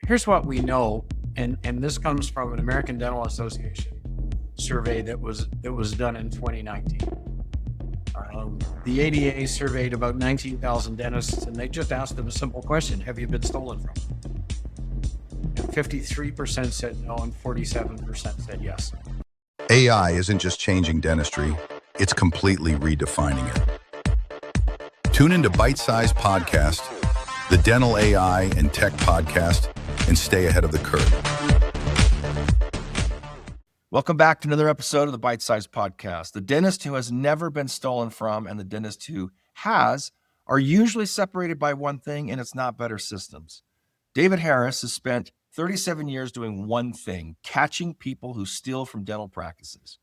Here's what we know, and this comes from an American Dental Association survey that was done in 2019. The ADA surveyed about 19,000 dentists, and they just asked them a simple question: have you been stolen from? And 53% said no, and 47% said yes. AI isn't just changing dentistry, it's completely redefining it. Tune into Bite-Sized Podcast, the Dental AI and Tech Podcast, and stay ahead of the curve. Welcome back to another episode of the Bite-Sized Podcast. The dentist who has never been stolen from and the dentist who has are usually separated by one thing, and it's not better systems. David Harris has spent 37 years doing one thing: catching people who steal from dental practices.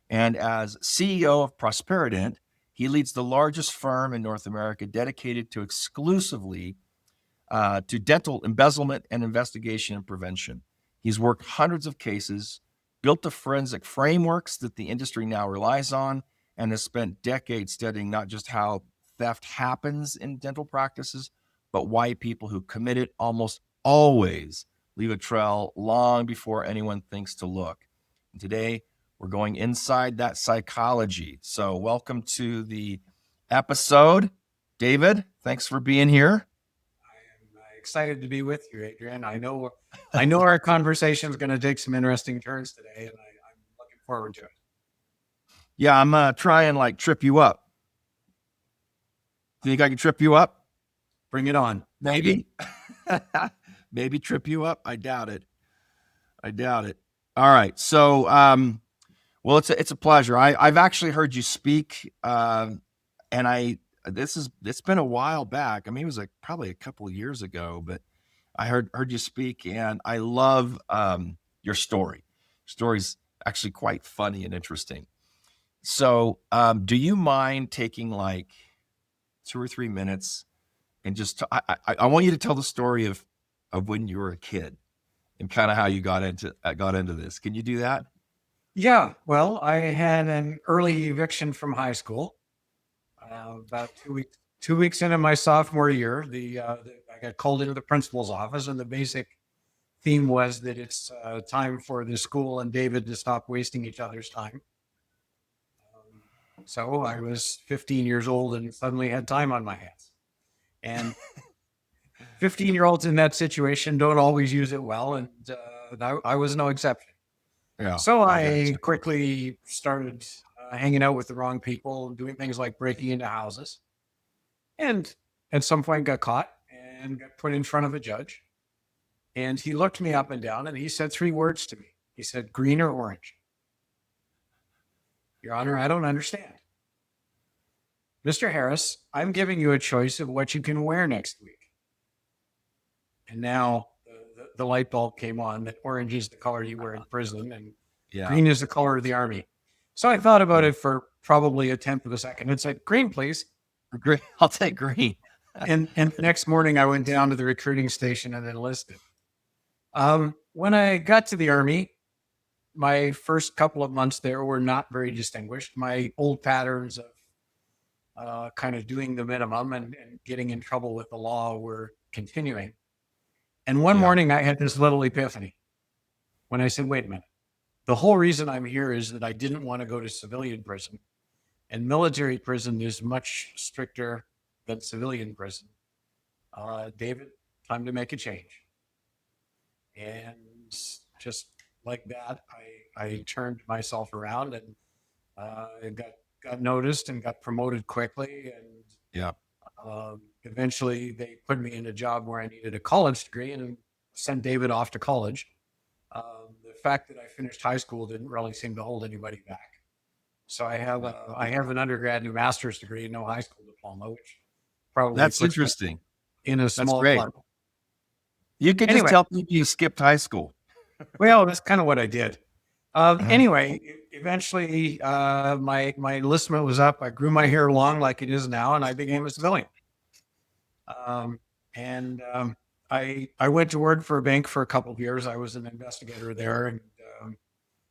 And as CEO of Prosperident, he leads the largest firm in North America dedicated to exclusively to dental embezzlement and investigation and prevention. He's worked hundreds of cases, built the forensic frameworks that the industry now relies on, and has spent decades studying not just how theft happens in dental practices, but why people who commit it almost always leave a trail long before anyone thinks to look. And today, we're going inside that psychology. So welcome to the episode. David, thanks for being here. I am excited to be with you, Adrian. I know our conversation is going to take some interesting turns today, and I'm looking forward to it. Yeah, I'm try and like trip you up. Think I can trip you up? Bring it on. Maybe. Maybe trip you up. I doubt it. All right. So, well, it's a pleasure. I've actually heard you speak, and it's been a while back. I mean, it was like probably a couple of years ago, but I heard you speak, and I love your story. Your story's actually quite funny and interesting. So, do you mind taking like 2 or 3 minutes and just I want you to tell the story of when you were a kid and kind of how you got into this. Can you do that? Yeah. Well, I had an early eviction from high school. About 2 weeks into my sophomore year, I got called into the principal's office, and the basic theme was that it's time for the school and David to stop wasting each other's time. So I was 15 years old and suddenly had time on my hands. And 15-year-olds in that situation don't always use it well, and I was no exception. Yeah. So I quickly started hanging out with the wrong people, doing things like breaking into houses, and at some point got caught and got put in front of a judge. And he looked me up and down and he said 3 words to me. He said, "Green or orange?" "Your Honor, I don't understand." "Mr. Harris, I'm giving you a choice of what you can wear next week." And now the light bulb came on that orange is the color you wear in prison, and green is the color of the Army. So I thought about it for probably a tenth of a second and said, "Green, please." Green. I'll take green. and the next morning I went down to the recruiting station and enlisted. When I got to the Army, my first couple of months there were not very distinguished. My old patterns of kind of doing the minimum and getting in trouble with the law were continuing. And one morning I had this little epiphany when I said, wait a minute, the whole reason I'm here is that I didn't want to go to civilian prison, and military prison is much stricter than civilian prison. David, time to make a change. And just like that, I turned myself around and got noticed and got promoted quickly. And eventually they put me in a job where I needed a college degree and sent David off to college. The fact that I finished high school didn't really seem to hold anybody back. So I have an undergrad and a master's degree and no high school diploma, which probably That's interesting. In a small club. You could just tell people you skipped high school. Well, that's kind of what I did. Anyway, eventually my enlistment was up. I grew my hair long like it is now, and I became a civilian. I went to work for a bank for a couple of years. I was an investigator there, and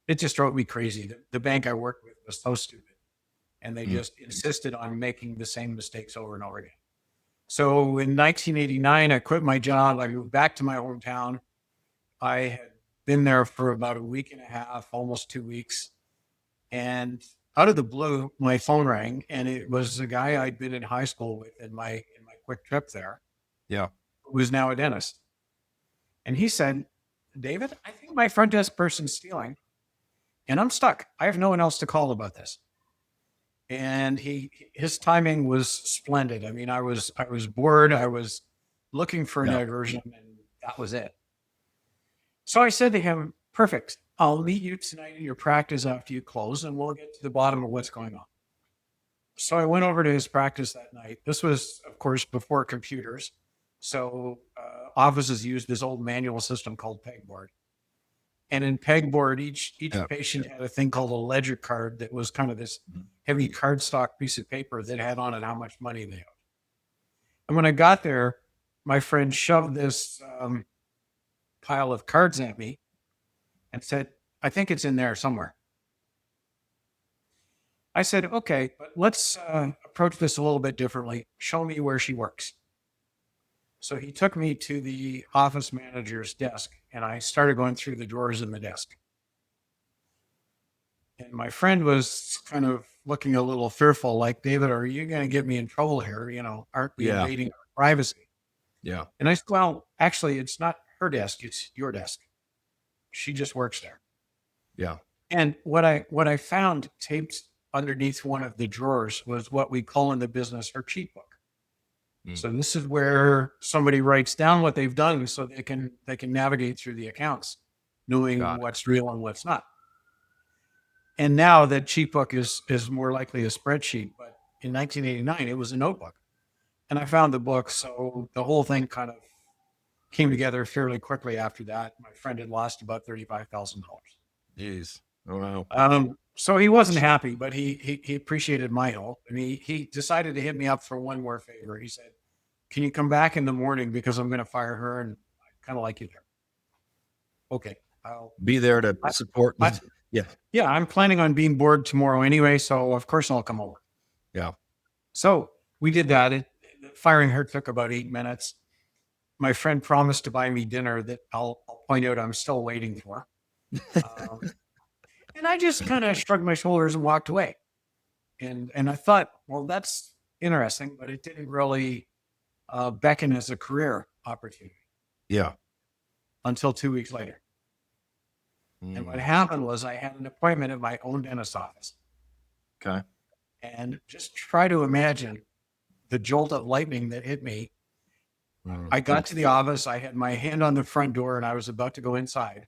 it just drove me crazy. The bank I worked with was so stupid, and they just insisted on making the same mistakes over and over again. So in 1989, I quit my job. I moved back to my hometown. I had been there for about a week and a half, almost 2 weeks. And out of the blue, my phone rang, and it was the guy I'd been in high school with in my quick trip there, Yeah. who was now a dentist. And he said, David, I think my front desk person's stealing, and I'm stuck. I have no one else to call about this. And his timing was splendid. I mean, I was bored. I was looking for a Yeah. diversion, and that was it. So I said to him, perfect. I'll meet you tonight in your practice after you close, and we'll get to the bottom of what's going on. So I went over to his practice that night. This was, of course, before computers. So offices used this old manual system called pegboard. And in pegboard, each Yeah. patient had a thing called a ledger card that was kind of this heavy cardstock piece of paper that had on it how much money they owed. And when I got there, my friend shoved this pile of cards at me and said, I think it's in there somewhere. I said, okay, but let's approach this a little bit differently. Show me where she works. So he took me to the office manager's desk, and I started going through the drawers in the desk. And my friend was kind of looking a little fearful, like, David, are you going to get me in trouble here? Aren't we Yeah. invading our privacy? Yeah. And I said, well, actually, it's not her desk, it's your desk. She just works there. Yeah. And what I found taped underneath one of the drawers was what we call in the business her cheat book. So this is where somebody writes down what they've done so they can navigate through the accounts, knowing Got it. what's real and what's not. And now that cheat book is more likely a spreadsheet, but in 1989 it was a notebook. And I found the book, so the whole thing kind of came together fairly quickly after that. My friend had lost about $35,000. Jeez. Oh, wow. So he wasn't happy, but he appreciated my help, and he decided to hit me up for one more favor. He said, "Can you come back in the morning because I'm going to fire her, and I kind of like you there." Okay, I'll Be there to support. Yeah. Yeah, I'm planning on being bored tomorrow anyway, so of course I'll come over. Yeah. So we did that. Firing her took about 8 minutes. My friend promised to buy me dinner that I'll point out I'm still waiting for. And I just kind of shrugged my shoulders and walked away. And I thought, well, that's interesting, but it didn't really beckon as a career opportunity Yeah. until 2 weeks later. And what happened was I had an appointment at my own dentist office. Okay. And just try to imagine the jolt of lightning that hit me. I got to the office. I had my hand on the front door and I was about to go inside.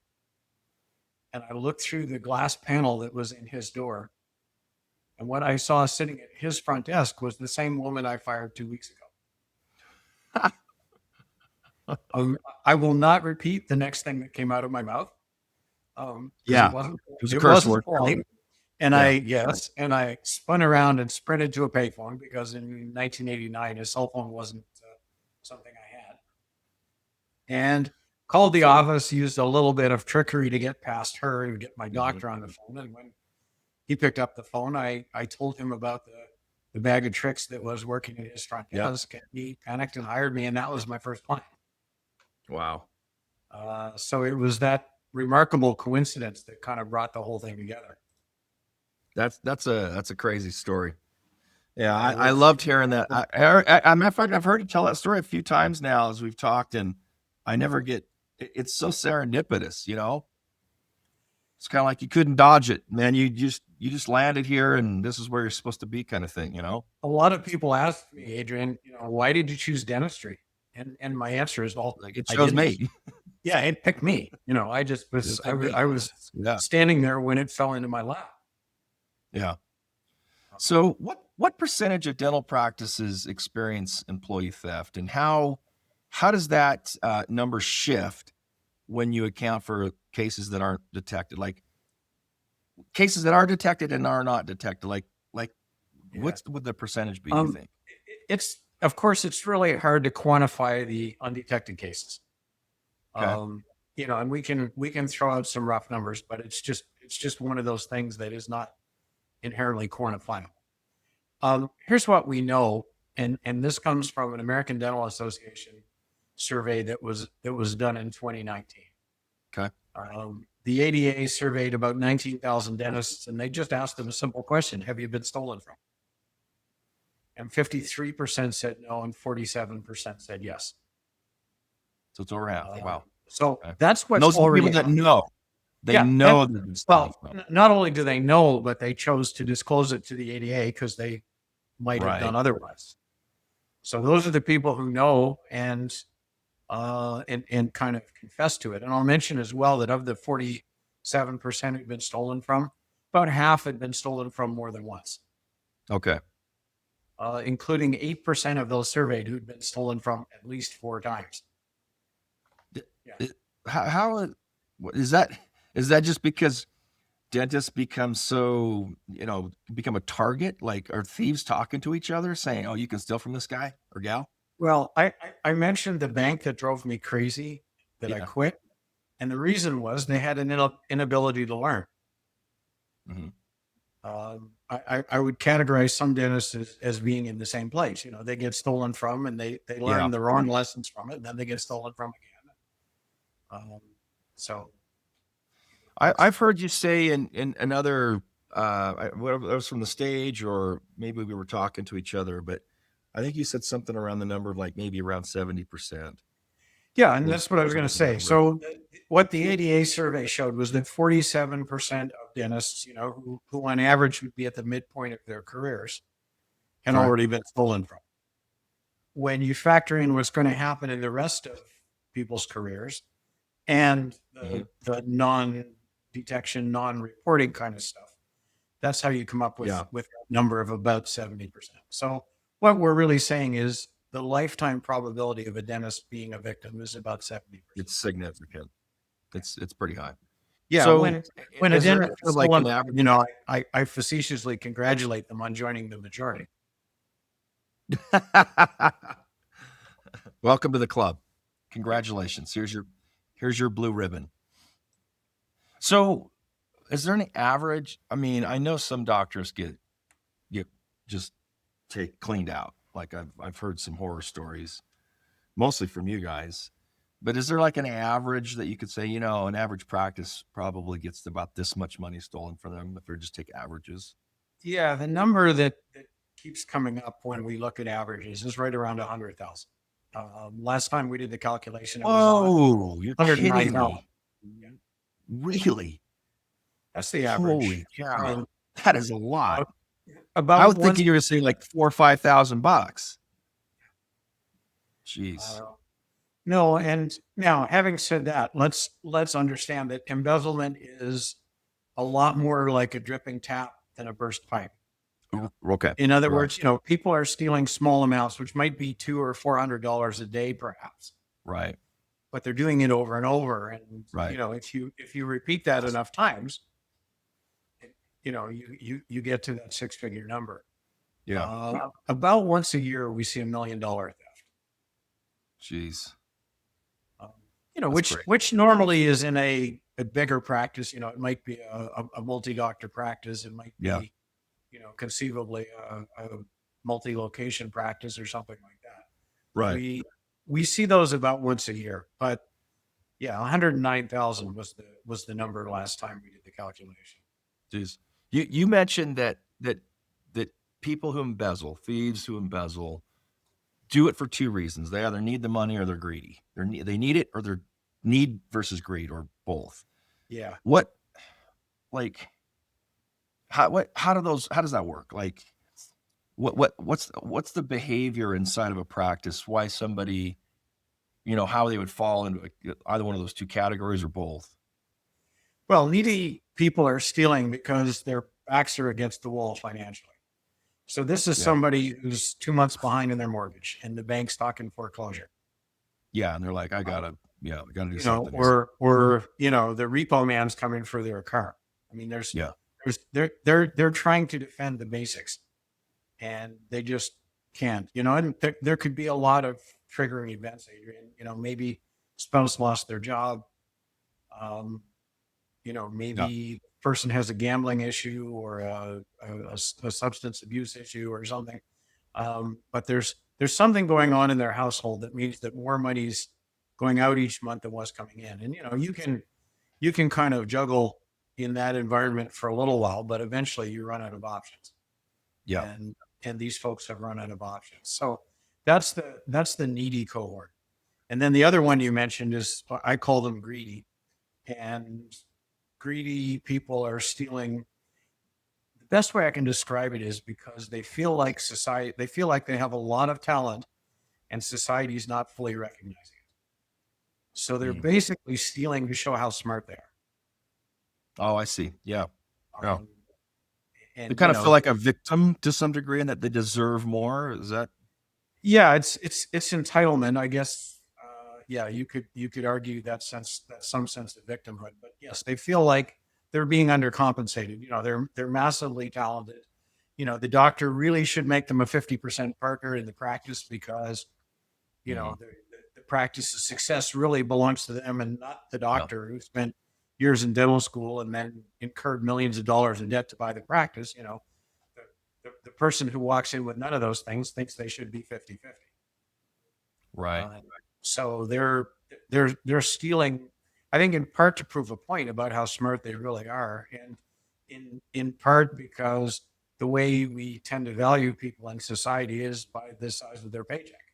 And I looked through the glass panel that was in his door. And what I saw sitting at his front desk was the same woman I fired 2 weeks ago. I will not repeat the next thing that came out of my mouth. Yeah. It was a curse word. polite. And Yeah. I spun around and sprinted to a payphone because in 1989, a cell phone wasn't something I had. And called the office, used a little bit of trickery to get past her and get my doctor on the phone. And when he picked up the phone, I told him about the bag of tricks that was working at his front desk. And he panicked and hired me, and that was my first client. Wow. So it was that remarkable coincidence that kind of brought the whole thing together. That's a crazy story. Yeah, I loved hearing that. Matter of fact, I've heard you tell that story a few times now as we've talked, and I never get. It's so serendipitous, It's kind of like you couldn't dodge it, man. You just landed here, and this is where you're supposed to be, kind of thing, A lot of people ask me, Adrian, why did you choose dentistry? And my answer is, well, Like, it chose me. Yeah, it picked me. I just was. I was standing there when it fell into my lap. Yeah. So what percentage of dental practices experience employee theft, and how does that number shift when you account for cases that aren't detected, like cases that are detected and are not detected? Like what would the percentage be, you think? Of course, it's really hard to quantify the undetected cases. Okay. And we can throw out some rough numbers, but it's just one of those things that is not inherently quantifiable. Here's what we know and this comes from an American Dental Association survey that was done in 2019. Okay. The ADA surveyed about 19,000 dentists, and they just asked them a simple question: have you been stolen from? And 53% said no, and 47% said yes. So it's over half. Wow. So Okay. that's And what's those are already people that know. They Yeah, know and- that it's well, stolen from. not only do they know, but they chose to disclose it to the ADA because they might have Right. done otherwise. So those are the people who know and kind of confess to it. And I'll mention as well that of the 47% who'd been stolen from, about half had been stolen from more than once, Okay. including 8% of those surveyed who'd been stolen from at least 4 times. Yeah. How is that? Is that just because dentists become so, become a target? Like, are thieves talking to each other saying, "Oh, you can steal from this guy or gal"? Well, I mentioned the bank that drove me crazy that I Yeah. quit. And the reason was they had an inability to learn. Mm-hmm. I would categorize some dentists as being in the same place. They get stolen from and they learn Yeah. the wrong lessons from it, and then they get stolen from again. So I've heard you say in another, whatever that was from the stage, or maybe we were talking to each other, but I think you said something around the number of like maybe around 70%. yeah, and that's what I was going to say. Right. So what the ADA survey showed was that 47% of dentists, who on average would be at the midpoint of their careers, had Okay. already been stolen from. When you factor in what's going to happen in the rest of people's careers and the non-detection, non-reporting kind of stuff, that's how you come up with Yeah. a number of about 70%. So what we're really saying is the lifetime probability of a dentist being a victim is about 70%. It's significant. It's pretty high. Yeah, So when a is there dentist is like stolen, an average? I facetiously congratulate them on joining the majority. Welcome to the club. Congratulations. Here's your blue ribbon. So is there any average? I mean, I know some doctors get just take cleaned out. Like I've heard some horror stories, mostly from you guys. But is there like an average that you could say, an average practice probably gets about this much money stolen from them if they just take averages? Yeah, the number that keeps coming up when we look at averages is right around 100,000. Last time we did the calculation, it was Whoa, you're kidding 109,000. me. Really? That's the average. Holy cow. That is a lot. About I would think you were saying like $4,000 or $5,000. Jeez. No, and now having said that, let's understand that embezzlement is a lot more like a dripping tap than a burst pipe. Okay. In other words, people are stealing small amounts, which might be $200 or $400 a day, perhaps. Right. But they're doing it over and over, and Right. if you repeat that enough times, you get to that 6-figure number. Yeah. About once a year, we see $1 million theft. Jeez. Which normally is in a bigger practice. It might be a multi-doctor practice. It might be, conceivably a multi-location practice or something like that. Right. We see those about once a year, but yeah, 109,000 was the number last time we did the calculation. Jeez. You mentioned that people who embezzle, thieves who embezzle, do it for 2 reasons. They either need the money or they're greedy. They need it, or they're need versus greed, or both. Yeah. How does that work? Like, what's the behavior inside of a practice? Why somebody, how they would fall into either one of those 2 categories or both? Well, needy people are stealing because their backs are against the wall financially. So this is somebody who's 2 months behind in their mortgage and the bank's talking foreclosure. Yeah. And they're like, I gotta do something. Or the repo man's coming for their car. I mean, they're trying to defend the basics and they just can't, and there could be a lot of triggering events, Adrian. Maybe spouse lost their job. Maybe the person has a gambling issue or a substance abuse issue or something. But there's something going on in their household that means that more money's going out each month than was coming in. And you can kind of juggle in that environment for a little while, but eventually you run out of options. Yeah. And these folks have run out of options. So that's the needy cohort. And then the other one you mentioned is I call them greedy. And greedy people are stealing. The best way I can describe it is because they feel like they feel like they have a lot of talent and society is not fully recognizing it. So they're Mm. basically stealing to show how smart they Oh, I see. Yeah. are. Yeah. They And kind of feel like a victim to some degree and that they deserve more. Is that? yeah, it's entitlement, I guess. Yeah, you could argue that some sense of victimhood, but yes, they feel like they're being undercompensated. They're massively talented. The doctor really should make them a 50% partner in the practice because Mhm. the practice of success really belongs to them and not the Yeah. doctor who spent years in dental school and then incurred millions of dollars in debt to buy the practice. The person who walks in with none of those things thinks they should be 50-50. Right. So they're stealing, I think, in part to prove a point about how smart they really are, and in part because the way we tend to value people in society is by the size of their paycheck.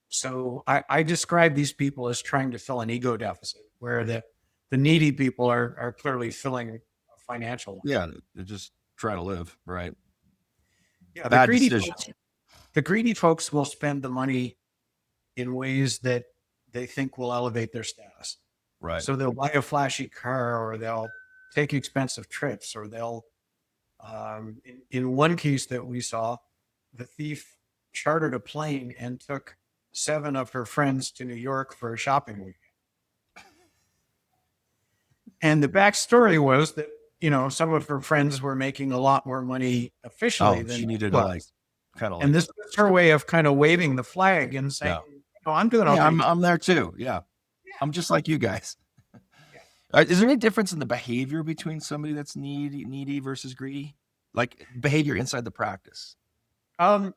So I describe these people as trying to fill an ego deficit, where the needy people are clearly filling a financial one. Yeah. They just try to live. Right. Yeah, Bad decisions. the greedy folks will spend the money in ways that they think will elevate their status. Right. So they'll buy a flashy car, or they'll take expensive trips, or they'll. In one case that we saw, the thief chartered a plane and took 7 of her friends to New York for a shopping weekend. And the backstory was that some of her friends were making a lot more money officially Oh, than she she needed to was. kind of And this was her way of kind of waving the flag and saying, yeah. I'm doing Yeah, okay. I'm there too. Yeah. I'm just like you guys. Yeah. Is there any difference in the behavior between somebody that's needy versus greedy? Like behavior inside the practice?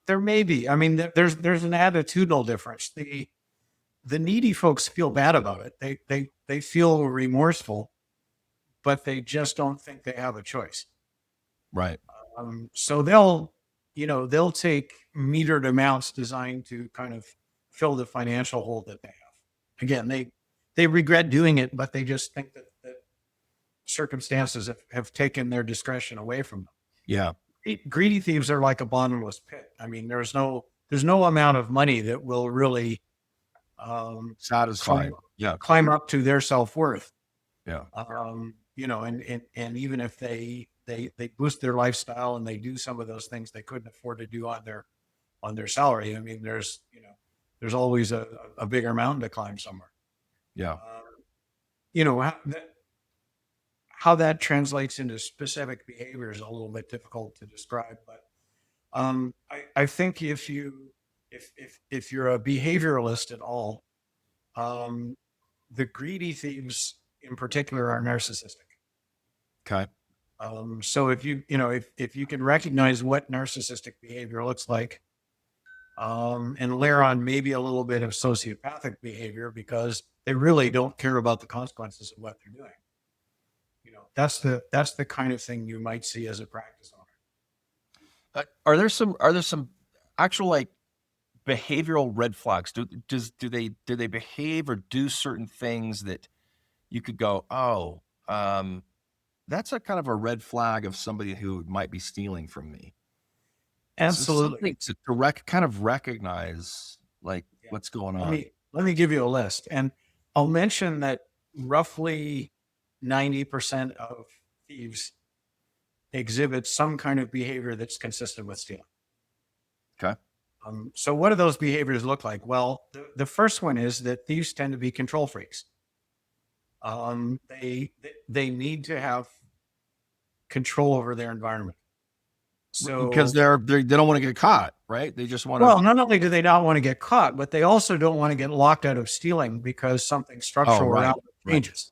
There may be. I mean, there's an attitudinal difference. The needy folks feel bad about it. They feel remorseful, but they just don't think they have a choice. Right. So they'll take metered amounts designed to kind of fill the financial hole that they have. Again, they regret doing it, but they just think that circumstances have taken their discretion away from them. Yeah. Greedy thieves are like a bottomless pit. I mean, there's no amount of money that will really Satisfied. Yeah. climb up to their self-worth. Yeah. And even if they boost their lifestyle and they do some of those things they couldn't afford to do on their salary. I mean, there's always a bigger mountain to climb somewhere. Yeah. How that translates into specific behavior is a little bit difficult to describe, but I think if you're a behavioralist at all, the greedy thieves in particular are narcissistic. Okay. So if you can recognize what narcissistic behavior looks like, and layer on maybe a little bit of sociopathic behavior because they really don't care about the consequences of what they're doing. That's the kind of thing you might see as a practice owner. Are there some actual like behavioral red flags? Do they behave or do certain things that you could go, oh, that's a kind of a red flag of somebody who might be stealing from me? So Absolutely. something to kind of recognize like what's going on. Let me give you a list, and I'll mention that roughly 90% of thieves exhibit some kind of behavior that's consistent with stealing. Okay. So what do those behaviors look like? Well, the first one is that thieves tend to be control freaks. They need to have control over their environment. So Because they don't want to get caught, right? They just want to. well, not only do they not want to get caught, but they also don't want to get locked out of stealing because something structural right, around it changes.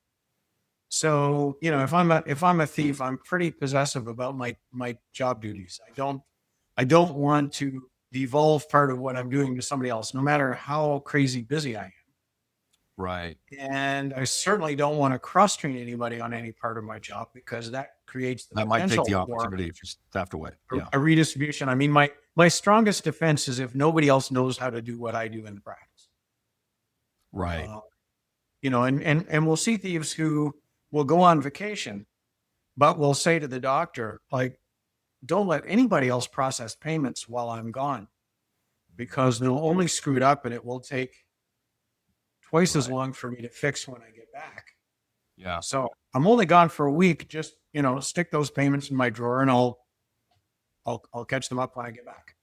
If I'm a thief, I'm pretty possessive about my job duties. I don't want to devolve part of what I'm doing to somebody else, no matter how crazy busy I am. Right. And I certainly don't want to cross train anybody on any part of my job, because that creates the That might take the potential for opportunity if you staffed away. Yeah. a redistribution. I mean, my strongest defense is if nobody else knows how to do what I do in the practice. Right. And we'll see thieves who will go on vacation, but will say to the doctor, like, don't let anybody else process payments while I'm gone, because they'll only screw it up and it will take twice as long for me to fix when I get back. Yeah. So I'm only gone for a week. Just, stick those payments in my drawer and I'll catch them up when I get back.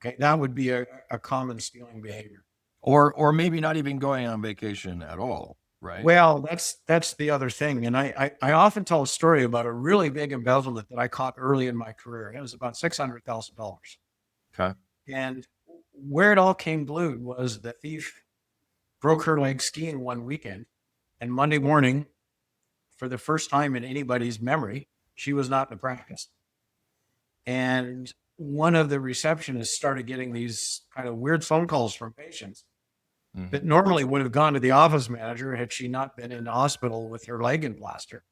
Okay. That would be a common stealing behavior. Or maybe not even going on vacation at all. Right. Well, that's the other thing. And I often tell a story about a really big embezzlement that I caught early in my career. It was about $600,000. Okay. And where it all came glued was the thief broke her leg skiing one weekend, and Monday morning, for the first time in anybody's memory, she was not in the practice. And one of the receptionists started getting these kind of weird phone calls from patients that normally would have gone to the office manager had she not been in the hospital with her leg in plaster,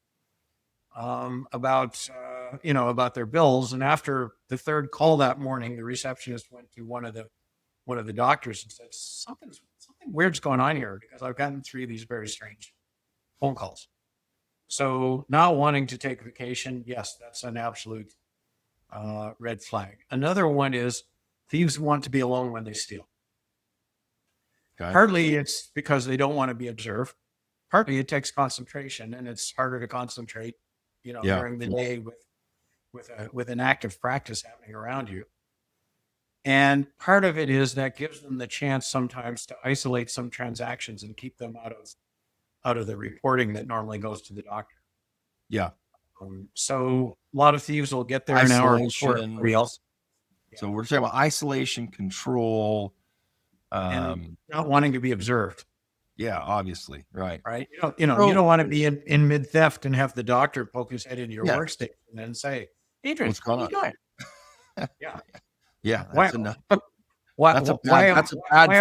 about their bills. And after the third call that morning, the receptionist went to one of the doctors and said, something weird's going on here, because I've gotten 3 of these very strange phone calls. So not wanting to take vacation, yes, that's an absolute red flag. Another one is thieves want to be alone when they steal. Okay. Partly it's because they don't want to be observed. Partly it takes concentration, and it's harder to concentrate, during the day with an active practice happening around you. And part of it is that gives them the chance sometimes to isolate some transactions and keep them out of the reporting that normally goes to the doctor. Yeah. So a lot of thieves will get there an hour before everybody else. So we're talking about isolation, control, And not wanting to be observed. Yeah, obviously. Right. Right. You don't want to be in mid theft and have the doctor poke his head into your workstation and say, Adrian, what's going on? Yeah. Yeah. Why am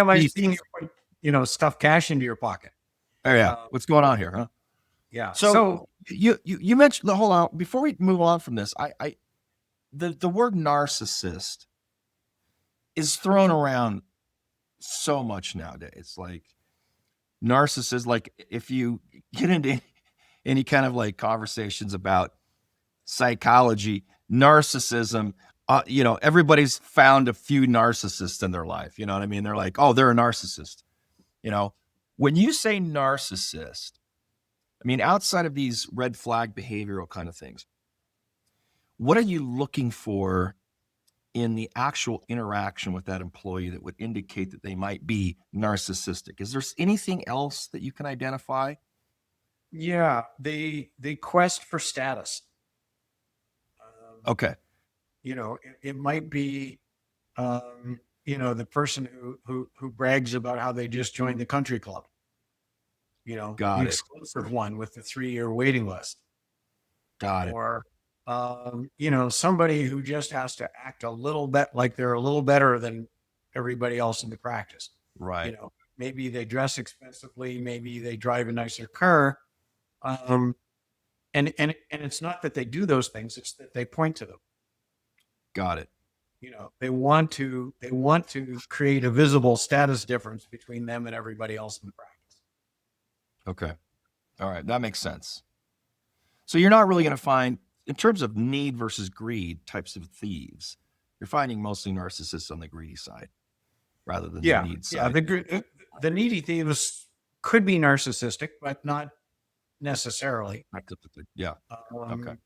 I seeing you put, stuff cash into your pocket? Oh yeah. What's going on here, huh? Yeah. So you mentioned the whole out before we move on from this. The word narcissist is thrown around so much nowadays. Like narcissist, like if you get into any kind of like conversations about psychology, narcissism, everybody's found a few narcissists in their life. You know what I mean? They're like, oh, they're a narcissist. When you say narcissist, I mean, outside of these red flag behavioral kind of things, what are you looking for in the actual interaction with that employee that would indicate that they might be narcissistic? Is there anything else that you can identify? Yeah, the quest for status. Okay. It might be, the person who brags about how they just joined the country club. Got the it. exclusive one with the 3-year waiting list. Got it. Or, somebody who just has to act a little bit like they're a little better than everybody else in the practice. Right. Maybe they dress expensively, maybe they drive a nicer car. And it's not that they do those things, it's that they point to them. Got it. They want to create a visible status difference between them and everybody else in the practice. Okay. All right. That makes sense. So you're not really going to find, in terms of need versus greed types of thieves, you're finding mostly narcissists on the greedy side rather than the need side. Yeah. The needy thieves could be narcissistic, but not necessarily. Not typically. Yeah. Okay.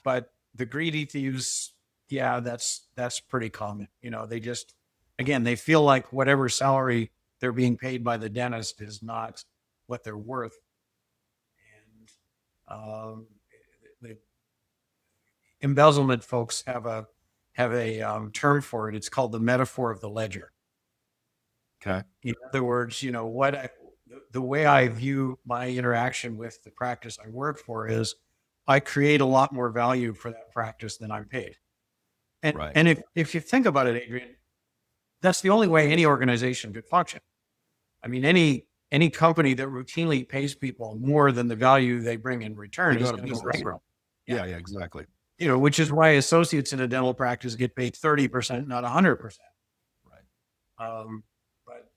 But the greedy thieves, yeah, that's pretty common. They just, again, they feel like whatever salary they're being paid by the dentist is not what they're worth. And the embezzlement folks have a term for it. It's called the metaphor of the ledger. Okay. In other words, the way I view my interaction with the practice I work for is I create a lot more value for that practice than I'm paid. And Right. and if you think about it, Adrian, that's the only way any organization could function. I mean, any company that routinely pays people more than the value they bring in return They go is out of going to go business. bankrupt. Yeah, yeah, exactly. Which is why associates in a dental practice get paid 30%, not 100%. Right. But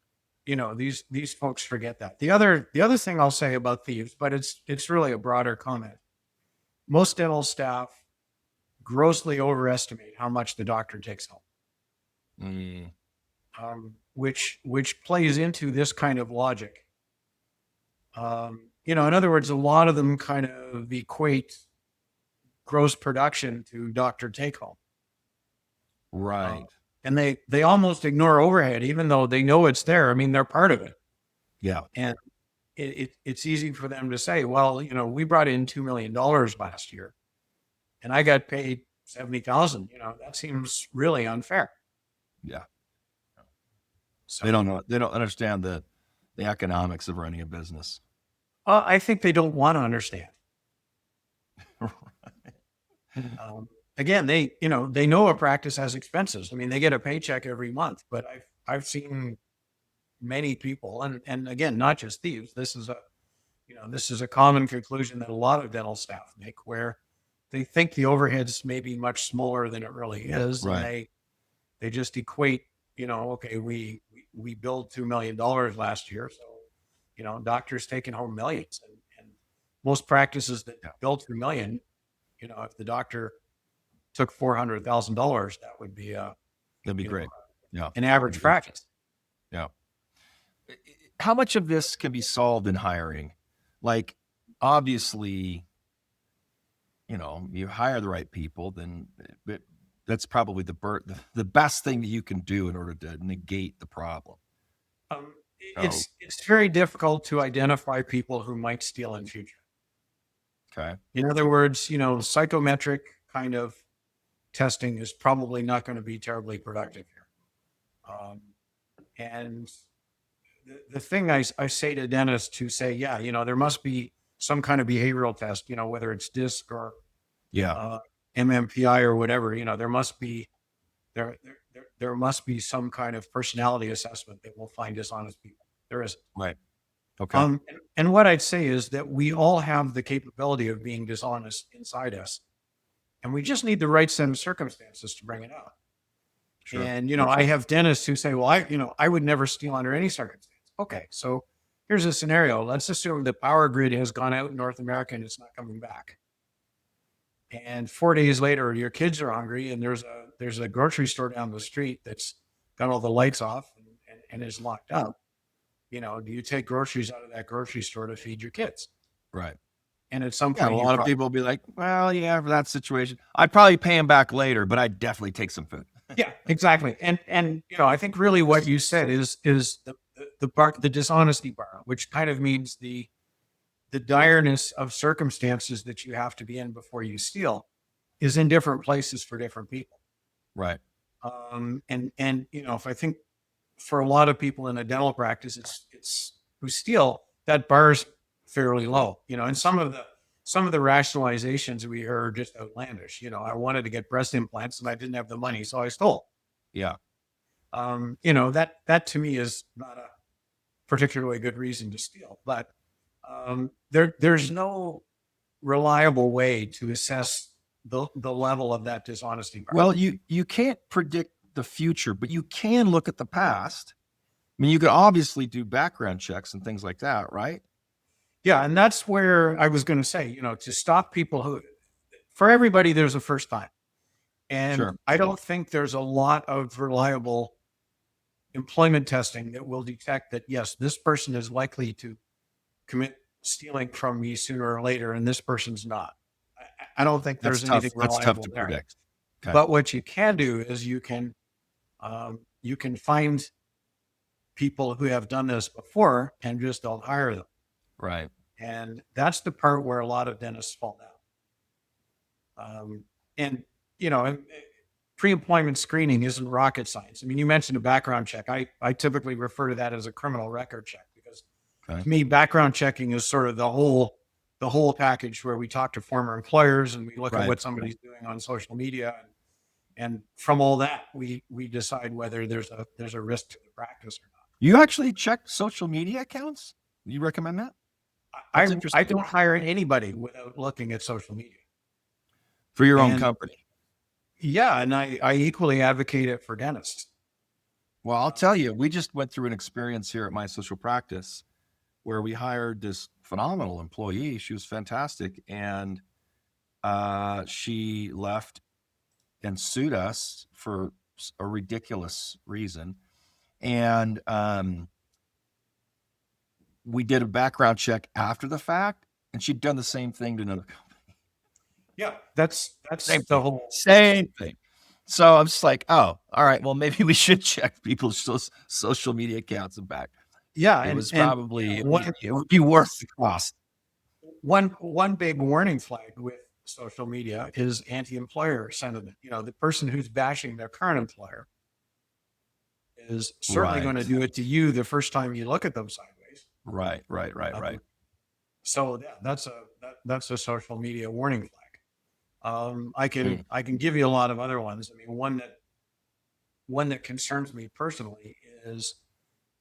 these folks forget that. The other thing I'll say about thieves, but it's really a broader comment. Most dental staff grossly overestimate how much the doctor takes home, Mm, which plays into this kind of logic. In other words, a lot of them kind of equate gross production to doctor take home. right. And they almost ignore overhead, even though they know it's there. I mean, they're part of it. Yeah. And it's easy for them to say, well, we brought in $2 million last year and I got paid 70,000. That seems really unfair. Yeah. So They don't know. They don't understand the economics of running a business. I think they don't want to understand. Again, they know a practice has expenses. I mean, they get a paycheck every month, but I've seen many people, and again, not just thieves. This is a common conclusion that a lot of dental staff make, where they think the overheads may be much smaller than it really is, Right. and they just equate. Okay, we billed $2 million last year, so doctors taking home millions, and most practices that bill $2 million, if the doctor took $400,000, that would be That'd be great. Yeah. an average practice. Yeah. How much of this can be solved in hiring? Like, obviously, you hire the right people, then that's probably the best thing that you can do in order to negate the problem. It's very difficult to identify people who might steal in future. Okay. In other words, psychometric kind of testing is probably not going to be terribly productive here. And the thing I say to dentists who say, yeah, there must be some kind of behavioral test, whether it's DISC or MMPI or whatever, there must be some kind of personality assessment that will find dishonest people. There isn't. Right. Okay. And what I'd say is that we all have the capability of being dishonest inside us, and we just need the right set of circumstances to bring it out. Sure. And, I have dentists who say, well, I would never steal under any circumstance. Okay. So here's a scenario. Let's assume the power grid has gone out in North America and it's not coming back. And 4 days later, your kids are hungry and there's a grocery store down the street that's got all the lights off and is locked up. Do you take groceries out of that grocery store to feed your kids? Right. And at some point, a lot of people will be like, well, yeah, for that situation, I'd probably pay him back later, but I'd definitely take some food. Yeah, exactly. And I think really what you said is the dishonesty bar, which kind of means the direness of circumstances that you have to be in before you steal is in different places for different people. Right. And if I think for a lot of people in a dental practice, it's who steal, that bar is fairly low, and some of the rationalizations we heard are just outlandish. I wanted to get breast implants and I didn't have the money, so I stole. Yeah. That to me is not a particularly good reason to steal, but there's no reliable way to assess the level of that dishonesty bar. Well, you can't predict the future, but you can look at the past. I mean, you could obviously do background checks and things like that, right? Yeah, and that's where I was going to say, to stop people who, for everybody, there's a first time. And Sure. I don't think there's a lot of reliable employment testing that will detect that, yes, this person is likely to commit stealing from me sooner or later, and this person's not. I don't think there's anything reliable. That's tough to there. predict. Okay. But what you can do is you can find people who have done this before and just don't hire them. Right. And that's the part where a lot of dentists fall down. And pre-employment screening isn't rocket science. I mean, you mentioned a background check. I typically refer to that as a criminal record check because to me, background checking is sort of the whole package where we talk to former employers and we look at what somebody's doing on social media. And from all that, we decide whether there's a risk to the practice or not. You actually check social media accounts? You recommend that? That's I interesting. don't hire anybody without looking at social media. For your own And company. yeah, and I equally advocate it for dentists. Well, I'll tell you, we just went through an experience here at my social practice where we hired this phenomenal employee. She was fantastic. And she left and sued us for a ridiculous reason. And we did a background check after the fact, and she'd done the same thing to another company. Yeah, that's Same the thing. whole Same thing. So I'm just like, oh, all right. Well, maybe we should check people's social media accounts and back. yeah, It and was probably one it would be worth the cost. one big warning flag with social media is anti-employer sentiment. You know, the person who's bashing their current employer is certainly going to Right. do it to you the first time you look at them sideways. Right. So yeah, that's a social media warning flag. I Mm. can give you a lot of other ones. I mean, one that concerns me personally is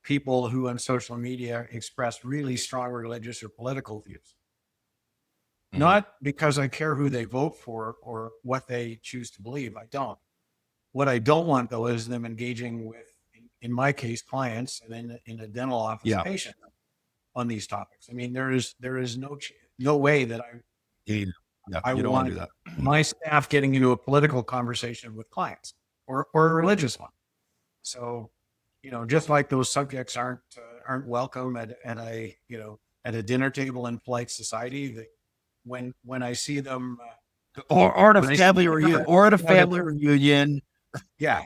people who on social media express really strong religious or political views. Mhm. Not because I care who they vote for or what they choose to believe. I don't. What I don't want though is them engaging with, in my case, clients and in a dental office Yeah. patient on these topics. I mean, there is no way that Yeah, I you don't want to want do that. my staff getting into a political conversation with clients or a religious one. So, you know, just like those subjects aren't welcome at a at a dinner table in polite society, that when I see them Or at a when I family see reunion, them, or at a yeah, family reunion, yeah,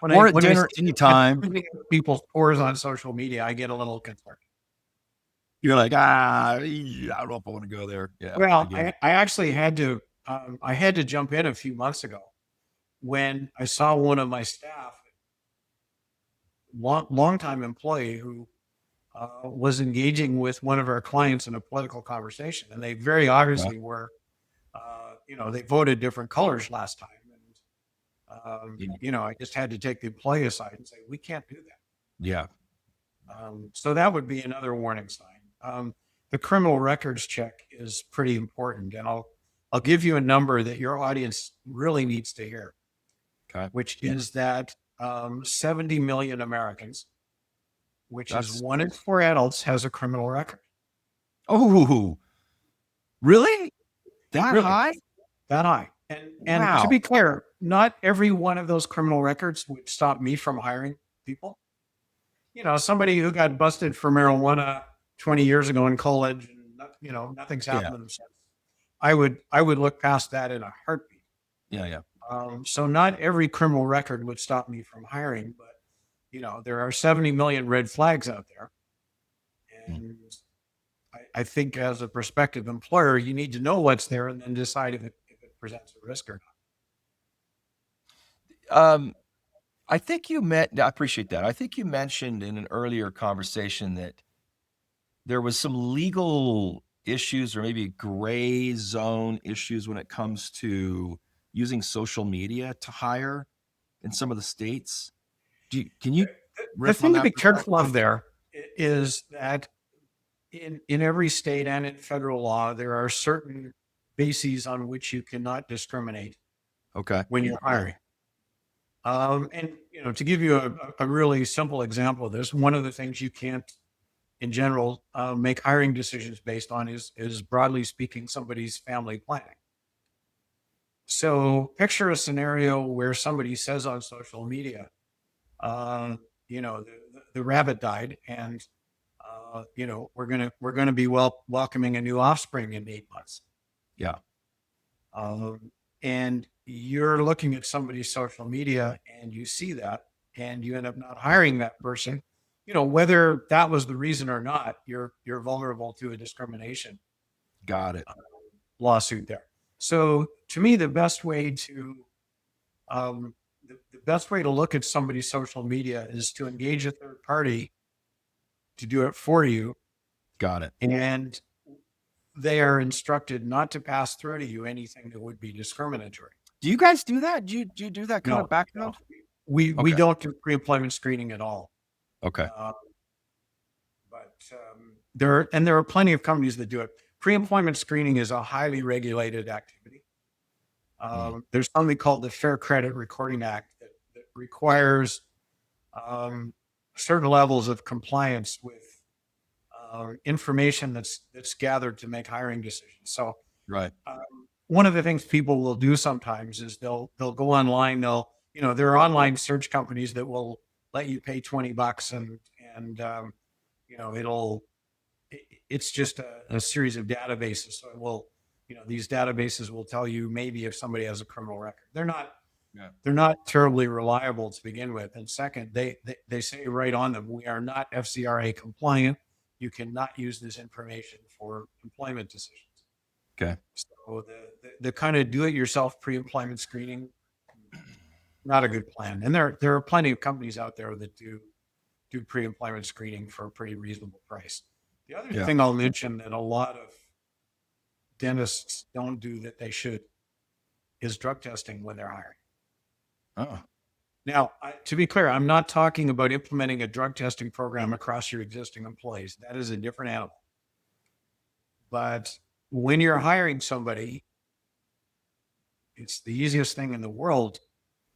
or at when I dinner see anytime. people's pores on social media, I get a little concerned. You're like, I don't know if I want to go there. Yeah, I Well, get it. I actually I had to jump in a few months ago when I saw one of my staff, longtime employee, who was engaging with one of our clients in a political conversation, and they very Yeah. obviously were, they voted different colors last time, and Yeah. I just had to take the employee aside and say we can't do that. Yeah. So that would be another warning sign. The criminal records check is pretty important, and I'll give you a number that your audience really needs to hear, Okay. which is that 70 million Americans, which is That's 1 in 4 adults, has a criminal record. oh, really? That Really, high? that high. And to Wow. be clear, not every one of those criminal records would stop me from hiring people. You know, somebody who got busted for marijuana 20 years ago in college, and nothing's Yeah. happened to them since. I would look past that in a heartbeat. Yeah. So not every criminal record would stop me from hiring, but there are 70 million red flags out there, Mm. and I think as a prospective employer, you need to know what's there and then decide if it presents a risk or I appreciate that. I think you mentioned in an earlier conversation that there was some legal issues or maybe gray zone issues when it comes to using social media to hire in some of the states. Can you not. The riff thing on to that be for a second? careful of there is that in every state and in federal law, there are certain bases on which you cannot discriminate Okay. when you're hiring. And to give you a really simple example of this, one of the things you can't, in general, make hiring decisions based on is broadly speaking somebody's family planning. So picture a scenario where somebody says on social media, the rabbit died, and we're gonna be welcoming a new offspring in 8 months. Yeah. And you're looking at somebody's social media and you see that, and you end up not hiring that person. Whether that was the reason or not, you're vulnerable to a discrimination Got it. lawsuit there. So to me, um, the best way to look at somebody's social media is to engage a third party to do it for you, Got it. and they are instructed not to pass through to you anything that would be discriminatory. Do you guys do that? Do you do that kind No, of background? we Okay. don't do pre-employment screening at all. Okay. Uh, but there are plenty of companies that do it. Pre-employment screening is a highly regulated activity. Mm. There's something called the Fair Credit Recording Act that requires um, certain levels of compliance with information that's gathered to make hiring decisions. So Right. one of the things people will do sometimes is they'll go online. There are online search companies that will let you pay $20 and it'll it's just a series of databases. So it will these databases will tell you maybe if somebody has a criminal record. Yeah. They're not terribly reliable to begin with. And second, they say right on them, we are not FCRA compliant. You cannot use this information for employment decisions. Okay. So the kind of do-it-yourself pre-employment screening, not a good plan. And there are plenty of companies out there that do pre-employment screening for a pretty reasonable price. The other Yeah. thing I'll mention that a lot of dentists don't do that they should is drug testing when they're hiring. Oh. Now, to be clear, I'm not talking about implementing a drug testing program across your existing employees. That is a different animal. But when you're hiring somebody, it's the easiest thing in the world.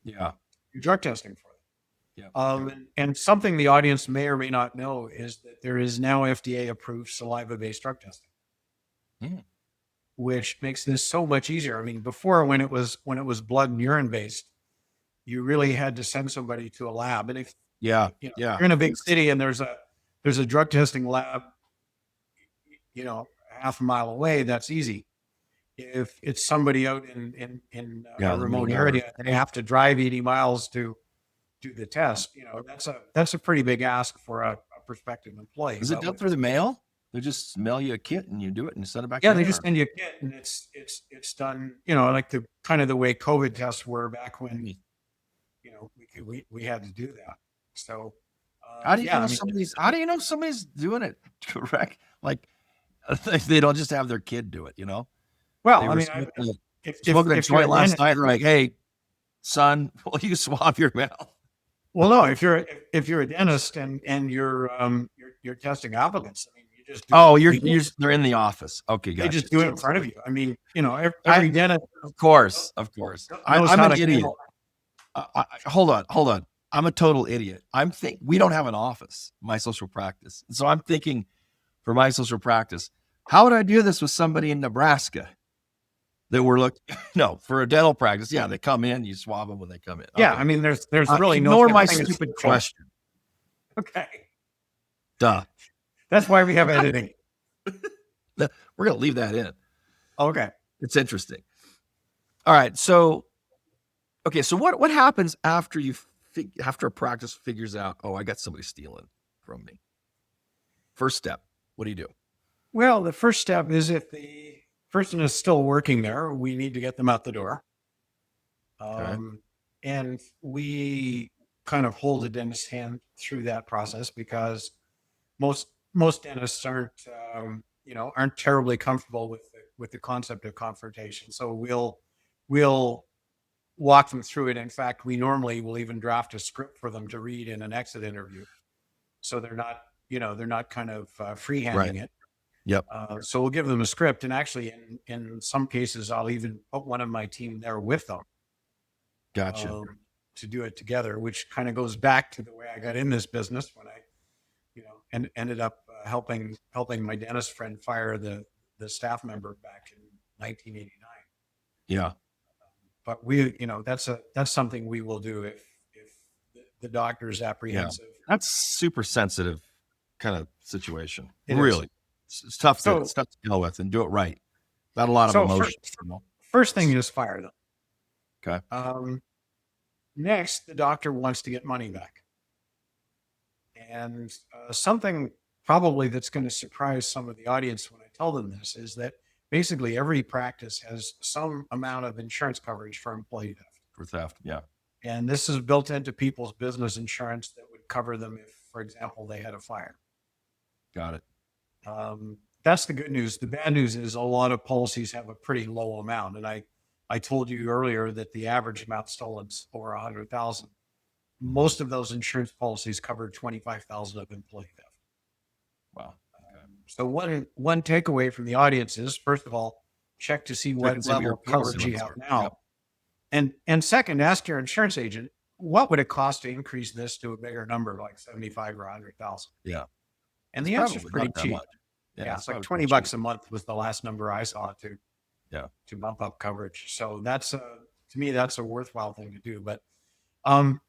Yeah. Do drug testing for them. Yeah. And something the audience may or may not know is that there is now FDA approved saliva-based drug testing, Mm. which makes this so much easier. I mean, before when it was blood and urine based, you really had to send somebody to a lab. And if Yeah. if Yeah. you're in a big city and there's a drug testing lab, half a mile away, that's easy. If it's somebody out in Yeah. a The middle remote of nowhere. area and they have to drive 80 miles to do the test, that's a pretty big ask for a prospective employee. Is it But done through the mail? They just mail you a kit and you do it and send it back yeah, in? they just send you a kit and it's done, like the kind of the way COVID tests were back when, we had to do that. So, How do you yeah, know I mean, somebody's doing it correct? Like they don't just have their kid do it, well, They I were mean, smoking a if you're joint a last dentist, night. They're like, "Hey, son, will you swab your mouth?" well, no, if you're a dentist and you're testing applicants, I mean, you just do Oh, it. they're in the office. Okay, They gotcha. just do it in front of you. I mean, I every dentist Of course, of course. knows I'm how an to idiot. handle. Hold on. I'm a total idiot. We don't have an office, my social practice. So I'm thinking for my social practice, how would I do this with somebody in Nebraska that we're no, for a dental practice? Yeah, they come in, you swab them when they come in. Yeah, Okay. I mean, there's really no Ignore such my thing as stupid control. question. Okay, Duh. that's why we have editing. We're going to leave that in. Okay. It's interesting. All right. So what happens after after a practice figures out, oh, I got somebody stealing from me? First step, what do you do? Well, the first step is if the person is still working there, we need to get them out the door. Okay. And we kind of hold the dentist's hand through that process because most dentists aren't terribly comfortable with the concept of confrontation. So we'll walk them through it. In fact, we normally will even draft a script for them to read in an exit interview, so they're not kind of freehanding Right. it. Yep. So we'll give them a script, and actually, in some cases, I'll even put one of my team there with them. Gotcha. To do it together, which kind of goes back to the way I got in this business when I, and ended up helping my dentist friend fire the staff member back in 1989. Yeah. But that's something we will do if the doctor's apprehensive. That's super sensitive kind of situation. It really. It's tough So- to deal with and do it right. Not a lot of So emotion. First thing is fire them. Okay. Next, the doctor wants to get money back. And something probably that's going to surprise some of the audience when I tell them this is that basically every practice has some amount of insurance coverage for employee theft. For theft. Yeah. And this is built into people's business insurance that would cover them if, for example, they had a fire. Got it. That's the good news. The bad news is a lot of policies have a pretty low amount. And I I told you earlier that the average amount stolen is over 100,000. Most of those insurance policies cover 25,000 of employee theft. Wow. Okay. So one takeaway from the audience is, first of all, check to see what See what level your of coverage you policy have limits are. now. Yep. And second, ask your insurance agent, what would it cost to increase this to a bigger number, like 75 or 100,000? Yeah. And It's the answer is probably pretty not that cheap. much. Yeah, it's like probably 20 pretty bucks cheap. a month was the last number I saw Yeah. to bump up coverage. So that's to me, that's a worthwhile thing to do. But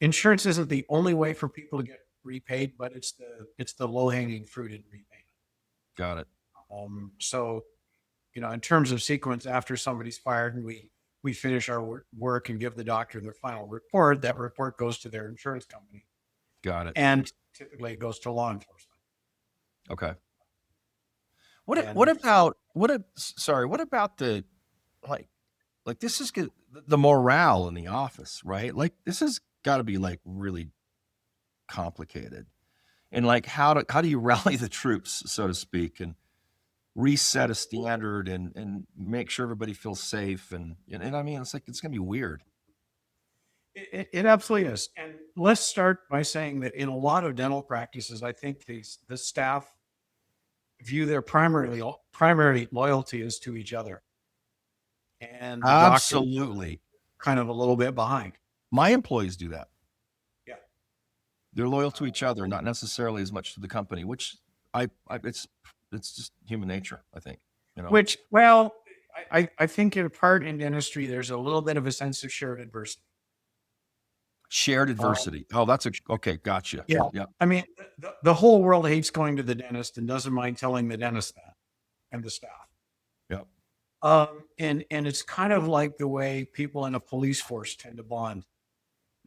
insurance isn't the only way for people to get repaid, but it's the low hanging fruit in repayment. Got it. So, in terms of sequence, after somebody's fired and we finish our work and give the doctor their final report, that report goes to their insurance company. Got it. And typically it goes to law enforcement. Okay. What about the like this is good, the morale in the office, right? Like this has got to be like really complicated. And like how do you rally the troops, so to speak, and reset a standard and make sure everybody feels safe and I mean it's gonna be weird. It absolutely is. And let's start by saying that in a lot of dental practices, I think the staff view their primary loyalty is to each other. And the doctor Absolutely. kind of a little bit behind. My employees do that. Yeah. They're loyal to each other, not necessarily as much to the company, which it's just human nature, I think. Which, well, I think in part in dentistry, there's a little bit of a sense of shared adversity. Shared adversity. That's okay. Gotcha. Yeah. Yeah. I mean, the whole world hates going to the dentist and doesn't mind telling the dentist that and the staff. Yep. And it's kind of like the way people in a police force tend to bond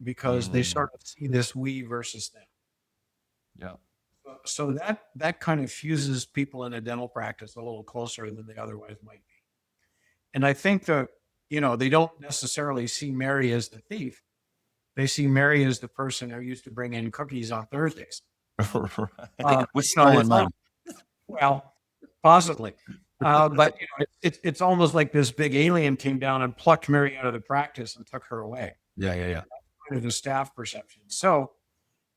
because they sort of see this we versus them. Yeah. So that kind of fuses people in a dental practice a little closer than they otherwise might be. And I think that, they don't necessarily see Mary as the thief. They see Mary as the person who used to bring in cookies on Thursdays. With stolen money. Well, possibly. But it's almost like this big alien came down and plucked Mary out of the practice and took her away. Yeah. Kind of the staff perception. So,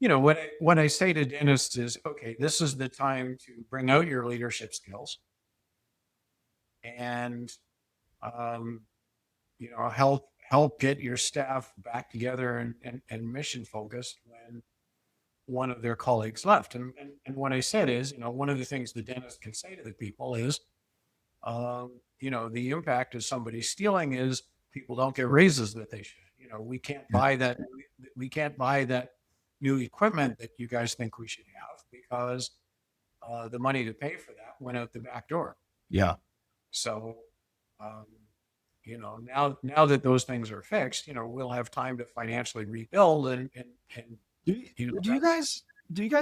what I say to dentists is, okay, this is the time to bring out your leadership skills and, help get your staff back together and mission focused when one of their colleagues left. And what I said is, one of the things the dentist can say to the people is, the impact of somebody stealing is people don't get raises that they should. We can't buy that. We can't buy that new equipment that you guys think we should have because the money to pay for that went out the back door. Yeah. So, now that those things are fixed, we'll have time to financially rebuild and do you guys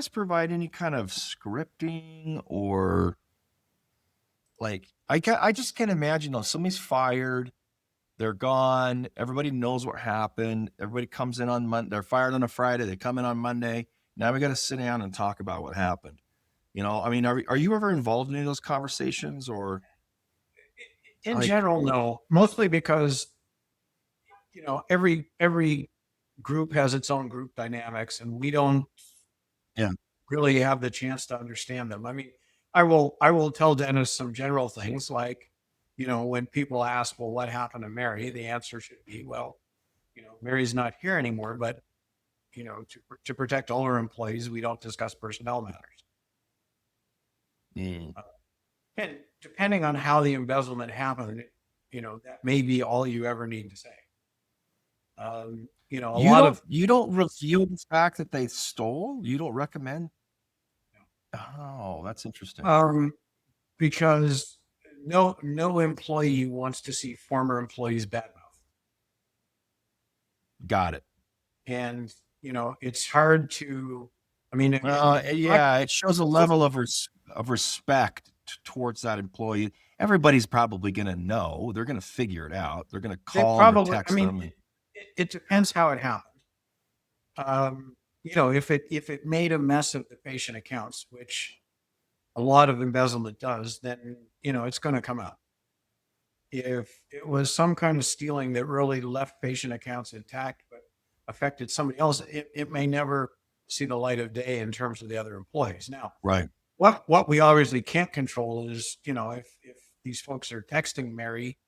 provide any kind of scripting or like I just can't imagine somebody's fired, they're gone, everybody knows what happened, everybody comes in on Monday, they're fired on a Friday, they come in on Monday, now we got to sit down and talk about what happened. I mean, are you ever involved in any of those conversations or? In general, no. Mostly because, every group has its own group dynamics, and we don't really have the chance to understand them. I mean, I will tell dentists some general things like, when people ask, well, what happened to Mary? The answer should be, well, Mary's not here anymore, but, to protect all our employees, we don't discuss personnel matters. And depending on how the embezzlement happened, that may be all you ever need to say. You don't reveal the fact that they stole. You don't recommend. No. Oh, that's interesting. Because no employee wants to see former employees badmouth. Got it. And it's hard to. I mean, it shows a level of respect towards that employee. Everybody's probably going to know. They're going to figure it out. They're going to call them or text them. It depends how it happened. If it made a mess of the patient accounts, which a lot of embezzlement does, then it's going to come out. if it was some kind of stealing that really left patient accounts intact but affected somebody else, it may never see the light of day in terms of the other employees. Now, Right. what we obviously can't control is, if these folks are texting Mary,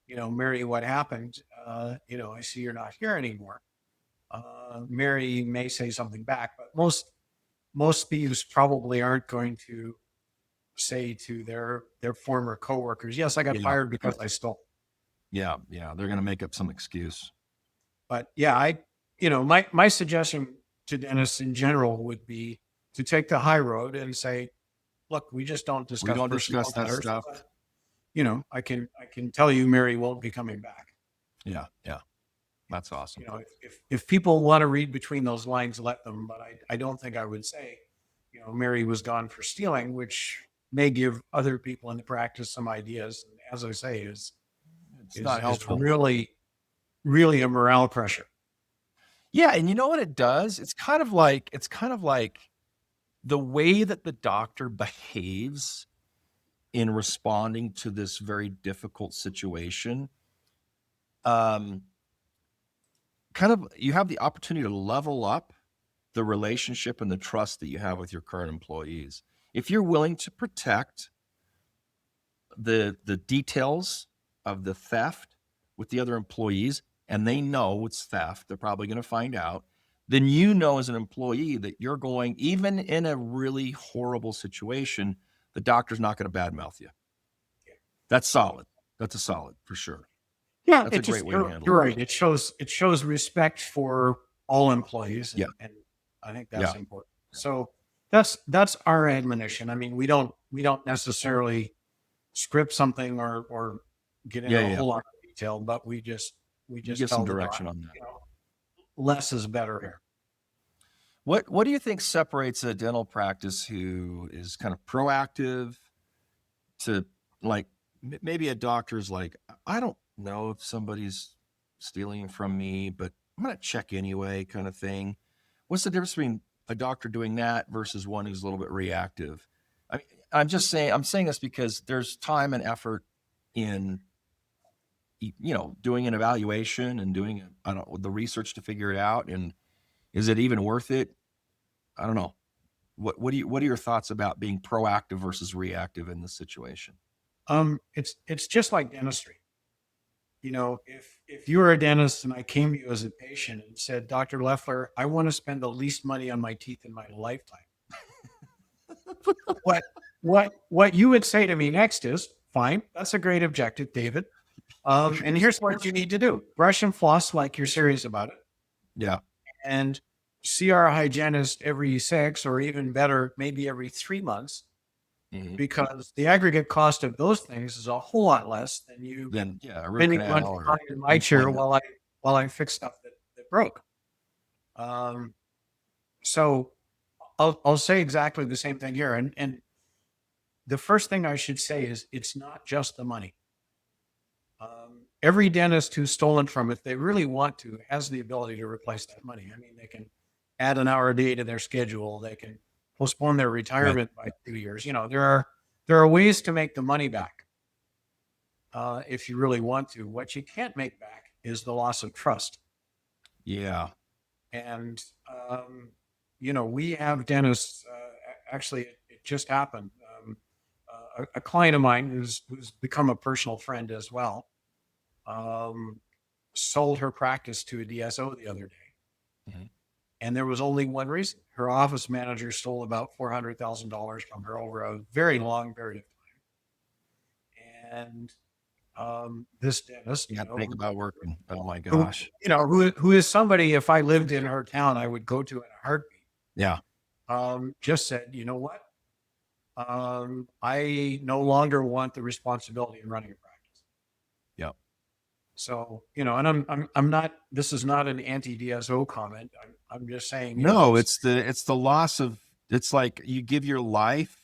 Mary, what happened? I see you're not here anymore. Mary may say something back, but most thieves probably aren't going to say to their former coworkers, "Yes, I got Yeah. fired because I stole." Yeah. Yeah. They're going to make up some excuse. But yeah, my suggestion to dentists in general would be to take the high road and say, "Look, we just don't We discuss don't personal discuss that matters. stuff. But, I can tell you, Mary won't be coming back." Yeah. Yeah. That's awesome. If people want to read between those lines, let them. But I don't think I would say, Mary was gone for stealing, which may give other people in the practice some ideas. And as I say, It's is not helpful. really, really a morale pressure. Yeah. And you know what it does? It's kind of like the way that the doctor behaves in responding to this very difficult situation. Kind of, you have the opportunity to level up the relationship and the trust that you have with your current employees. If you're willing to protect the details of the theft with the other employees, and they know it's theft, they're probably going to find out, then as an employee that you're going, even in a really horrible situation, the doctor's not going to badmouth you. That's solid. That's a solid for sure. Yeah, That's a great way to handle you're it. right. It shows respect for all employees, Yeah. and I think that's Yeah. important. So that's our admonition. I mean, we don't necessarily script something or get into a Yeah. whole lot of detail, but we You just give some tell the direction doc, on that. less is better here. What do you think separates a dental practice who is kind of proactive to, like, maybe a doctor's like, I don't know if somebody's stealing from me, but I'm going to check anyway, kind of thing? What's the difference between a doctor doing that versus one who's a little bit reactive? I mean, I'm saying this because there's time and effort in, doing an evaluation and doing, I don't know, the research to figure it out. And is it even worth it? I don't know. What are your thoughts about being proactive versus reactive in this situation? It's just like dentistry. If you were a dentist and I came to you as a patient and said, "Dr. Leffler, I want to spend the least money on my teeth in my lifetime," what what you would say to me next is, "Fine, that's a great objective, David. And here's what you need to do: brush and floss like you're serious about it, Yeah. and see our hygienist every 6 or even better, maybe every 3 months, Mhm. because the aggregate cost of those things is a whole lot less than you Then, yeah, a root spending canal money or in my chair implant. while I fix stuff that broke." Um, so I'll say exactly the same thing here. And the first thing I should say is it's not just the money. Every dentist who's stolen from, if they really want to, has the ability to replace that money. I mean, they can add an hour a day to their schedule. They can postpone their Right. retirement by 2 years. There are ways to make the money back if you really want to. What you can't make back is the loss of trust. Yeah. And we have dentists. Actually, it just happened. A client of mine who's become a personal friend as well, sold her practice to a DSO the other day, Mhm. and there was only one reason: her office manager stole about $400,000 from her over a very long period of time. And this dentist, You got to think about working. Oh my who, gosh. who is somebody, if I lived in her town, I would go to in a heartbeat. Yeah. Just said, "You know what? I no longer want the responsibility in running a practice." Yeah. So, and I'm not, this is not an anti-DSO comment. I'm just saying, No, it's the loss of, it's like you give your life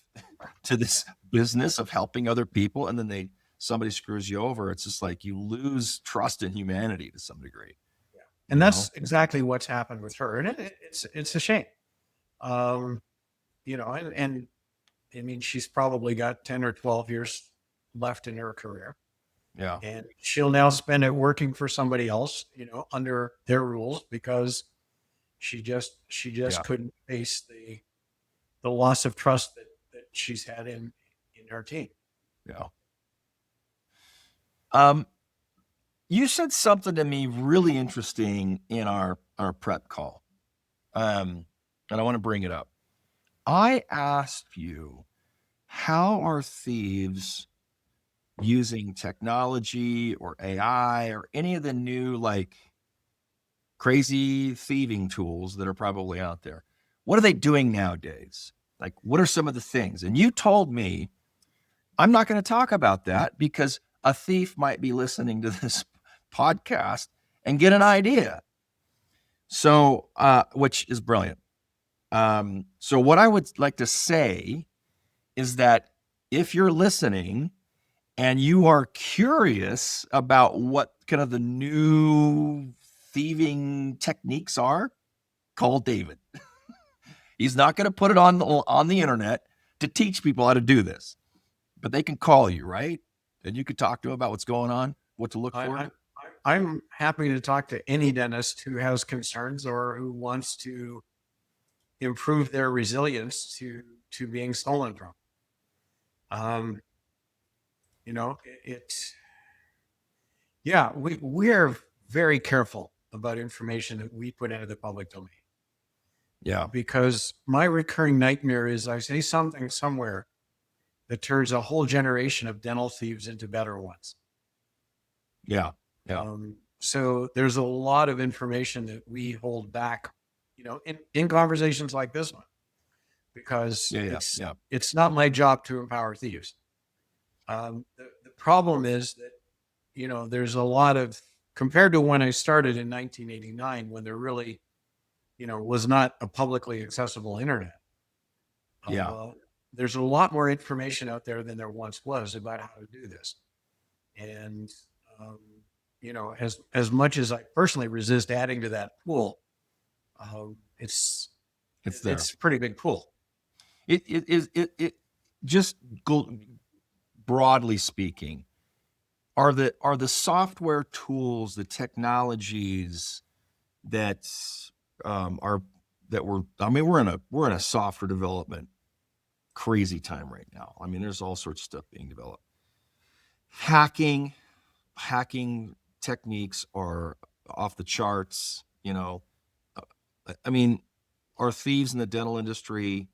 to this business of helping other people, and then somebody screws you over. It's just like you lose trust in humanity to some degree. and you that's know? exactly what's happened with her. And it's a shame. Um, and I mean, she's probably got 10 or 12 years left in her career. Yeah. and she'll now spend it working for somebody else, under their rules, because she just Yeah. couldn't face the loss of trust that she's had in her team. Yeah. Um, you said something to me really interesting in our prep call. And I want to bring it up. I asked you, how are thieves using technology or AI or any of the new crazy thieving tools that are probably out there? What are they doing nowadays? Like, what are some of the things? And you told me, I'm not going to talk about that because a thief might be listening to this podcast and get an idea. So, which is brilliant. So what I would like to say is that if you're listening and you are curious about what kind of the new thieving techniques are, call David. He's not going to put it on the internet to teach people how to do this, but they can call you, right? And you could talk to him about what's going on, what to look for. I'm happy to talk to any dentist who has concerns or who wants to improve their resilience to being stolen from. Um, it's yeah, we're very careful about information that we put into the public domain, Yeah. because my recurring nightmare is I say something somewhere that turns a whole generation of dental thieves into better ones. Yeah. Yeah. So there's a lot of information that we hold back, in conversations like this one, because it's not my job to empower thieves. The problem is that, there's a lot of, compared to when I started in 1989, when there really, was not a publicly accessible internet. There's a lot more information out there than there once was about how to do this. And, as much as I personally resist adding to that pool, it's there. It's a pretty big pool. It just broadly speaking, are the software tools, the technologies that we're in a software development crazy time right now. I mean, there's all sorts of stuff being developed. Hacking techniques are off the charts. I mean, are thieves in the dental industry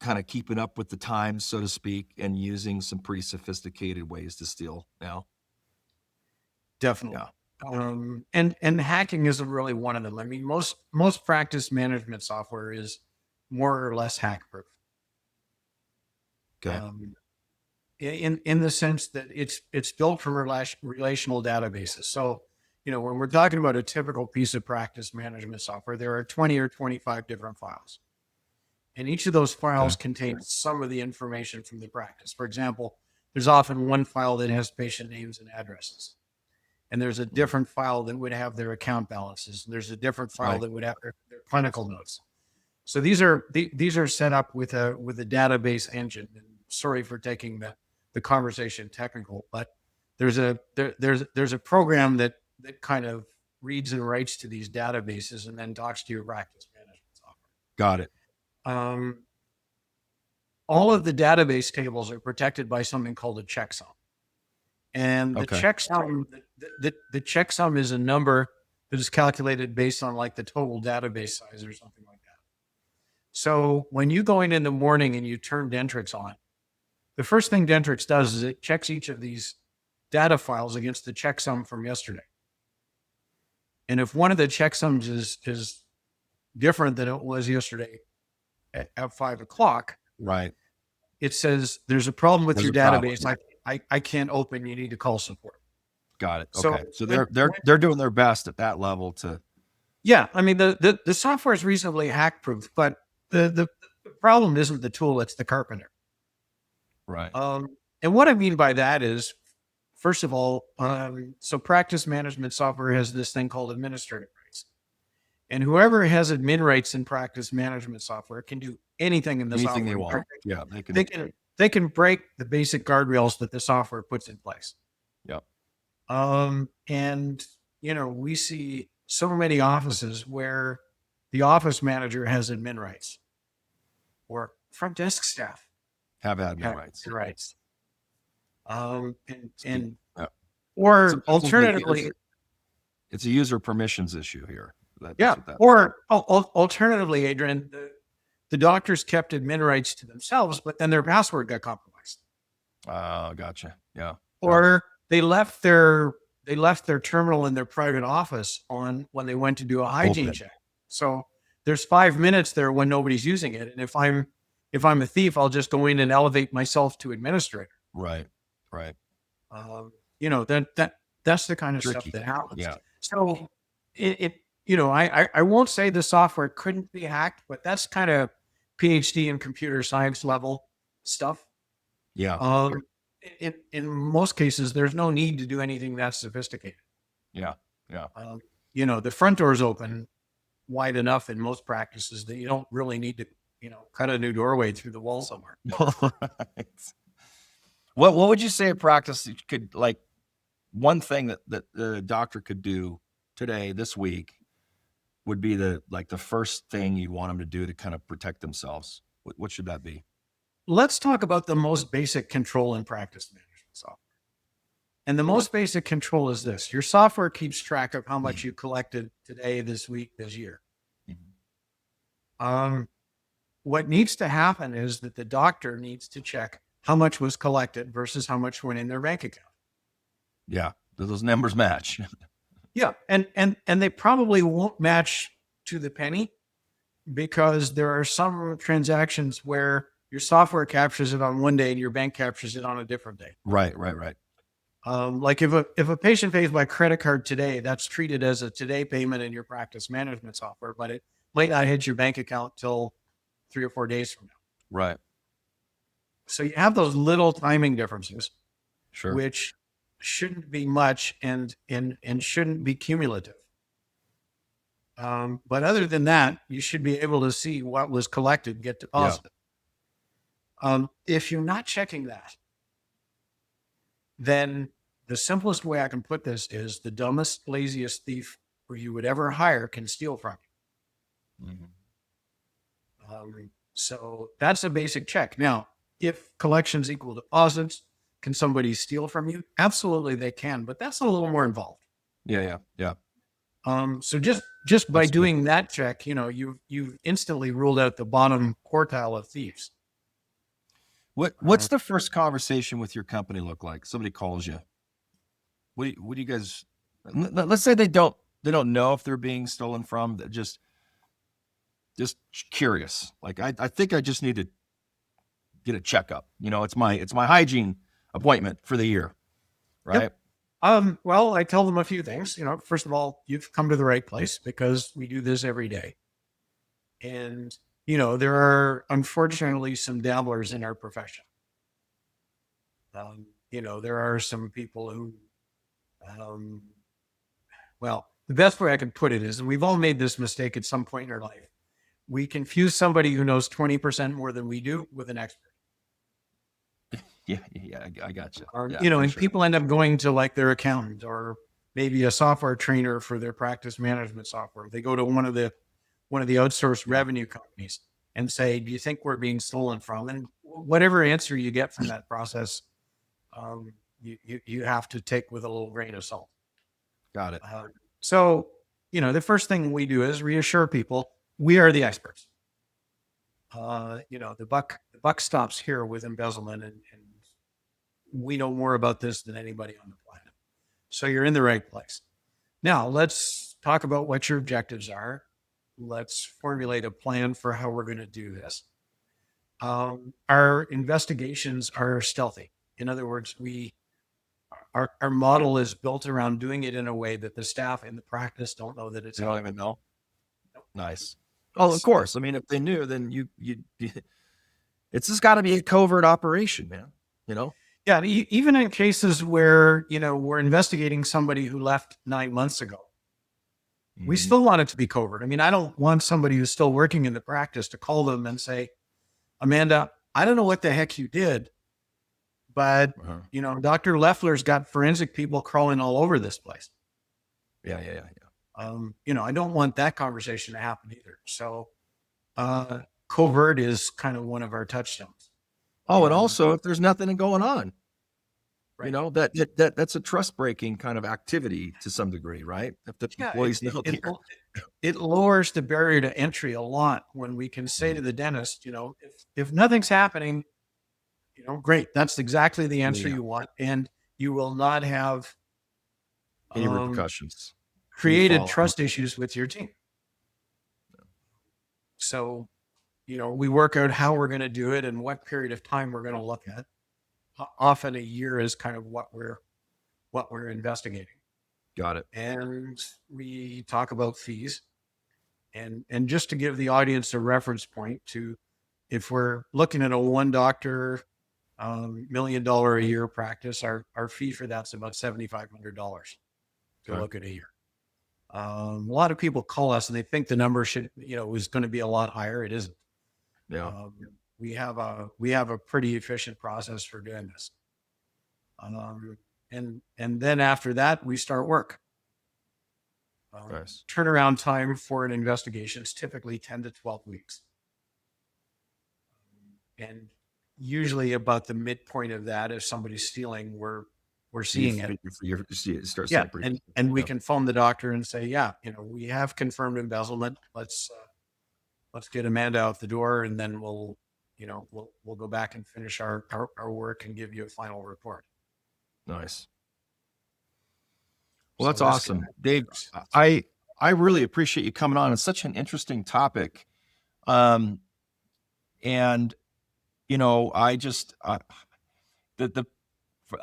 kind of keeping up with the times, so to speak, and using some pretty sophisticated ways to steal now? Definitely. Yeah. And hacking isn't really one of them. I mean, most practice management software is more or less hack proof. Okay. In the sense that it's built from relational databases. So, when we're talking about a typical piece of practice management software, there are 20 or 25 different files. And each of those files contains some of the information from the practice. For example, there's often one file that has patient names and addresses. And there's a different file that would have their account balances. And there's a different file that would have their clinical notes. So these are set up with a database engine. And sorry for taking the conversation technical, but there's a program that kind of reads and writes to these databases and then talks to your practice management software. Got it. All of the database tables are protected by something called a checksum. And the checksum, the checksum is a number that is calculated based on like the total database size or something like that. So when you go in the morning and you turn Dentrix on, the first thing Dentrix does is it checks each of these data files against the checksum from yesterday. And if one of the checksums is different than it was yesterday at 5 o'clock, right, it says there's a problem with your database. I can't open. You need to call support. Got it. Okay. So they're doing their best at that level to. Yeah, I mean the software is reasonably hack proof, but the problem isn't the tool; it's the carpenter. Right. And what I mean by that is, first of all, so practice management software has this thing called administrative rights, and whoever has admin rights in practice management software can do anything in the software they want. Yeah, they can break the basic guardrails that the software puts in place. Yep. And, we see so many offices where the office manager has admin rights or front desk staff Have admin have rights. admin rights. Um, and, Speak- and, yeah. or Sometimes alternatively, it's a user permissions issue here. That's yeah, what that. or alternatively, Adrian, the doctors kept admin rights to themselves, but then their password got compromised. Gotcha. Yeah. Or they left their terminal in their private office on when they went to do a hygiene Open. check. So there's 5 minutes there when nobody's using it. And if I'm a thief, I'll just go in and elevate myself to administrator. Right. Right. That's the kind of Tricky. stuff that happens. Yeah. So I won't say the software couldn't be hacked, but that's kind of PhD in computer science level stuff. Yeah. In most cases, there's no need to do anything that sophisticated. Yeah. Yeah. The front door's open wide enough in most practices that you don't really need to, cut a new doorway through the wall somewhere. Right. What would you say a practice could, like, one thing that the doctor could do today, this week, would be the first thing you'd want them to do to kind of protect themselves? What should that be? Let's talk about the most basic control in practice management software. And the most basic control is this: your software keeps track of how much you collected today, this week, this year. What needs to happen is that the doctor needs to check how much was collected versus how much went in their bank account. Yeah. Do those numbers match? Yeah. And they probably won't match to the penny, because there are some transactions where your software captures it on one day and your bank captures it on a different day. Right. Like if a patient pays by credit card today, that's treated as a today payment in your practice management software, but it might not hit your bank account till 3 or 4 days from now. Right. So you have those little timing differences, Sure. which shouldn't be much and shouldn't be cumulative. But other than that, you should be able to see what was collected, get deposited. If you're not checking that, then the simplest way I can put this is the dumbest, laziest thief who you would ever hire can steal from you. So that's a basic check. Now, if collections equal deposits, can somebody steal from you? Absolutely, they can, but that's a little more involved. Yeah. So just by doing that check, you've instantly ruled out the bottom quartile of thieves. What's the first conversation with your company look like? Somebody calls you. What do you guys? Let's say they don't know if they're being stolen from. They're just curious. Like, I think I just need to get a checkup. It's my hygiene appointment for the year, right? Yep. Well, I tell them a few things. First of all, you've come to the right place because we do this every day. And, there are unfortunately some dabblers in our profession. There are some people who, well, the best way I can put it is, and we've all made this mistake at some point in our life, we confuse somebody who knows 20% more than we do with an expert. Yeah, I got you. Or, and people end up going to like their accountant or maybe a software trainer for their practice management software. They go to one of the outsourced revenue companies and say, "Do you think we're being stolen from?" And whatever answer you get from that process, you have to take with a little grain of salt. Got it. So, the first thing we do is reassure people we are the experts. The buck stops here with embezzlement, and we know more about this than anybody on the planet. So you're in the right place. Now let's talk about what your objectives are. Let's formulate a plan for how we're going to do this. Our investigations are stealthy. In other words, our model is built around doing it in a way that the staff in the practice don't know that it's. They don't even know. Nope. Nice. Oh, of course. I mean, if they knew, then you it's just got to be a covert operation, man. Yeah, even in cases where, we're investigating somebody who left 9 months ago, we still want it to be covert. I mean, I don't want somebody who's still working in the practice to call them and say, "Amanda, I don't know what the heck you did, But, Uh-huh. Dr. Leffler's got forensic people crawling all over this place. Yeah. I don't want that conversation to happen either. So, covert is kind of one of our touchstones. Oh, and And also if there's nothing going on, right. that's a trust breaking kind of activity to some degree, right? If the Yeah, employees know it lowers the barrier to entry a lot when we can say to the dentist, if nothing's happening, great. That's exactly the answer Yeah. you want. And you will not have Any um, repercussions, any created fallout. trust issues with your team. So, we work out how we're going to do it and what period of time we're going to look at. Often a year is kind of what we're investigating. Got it. And we talk about fees. And just to give the audience a reference point to, if we're looking at a one doctor $1 million a year practice, our fee for that's about $7,500 to Okay. look at a year. A lot of people call us and they think the number is going to be a lot higher. It isn't. Yeah. We have a pretty efficient process for doing this. And then after that, we start work. Nice. Turnaround time for an investigation is typically 10 to 12 weeks. And usually about the midpoint of that, if somebody's stealing, we're seeing it. You see it start Yeah. seeing And we Yeah. can phone the doctor and say, yeah, we have confirmed embezzlement. Let's get Amanda out the door, and then we'll go back and finish our work and give you a final report. Nice. Well, So that's that's awesome, kinda- Dave. I really appreciate you coming on. It's such an interesting topic. And I just the for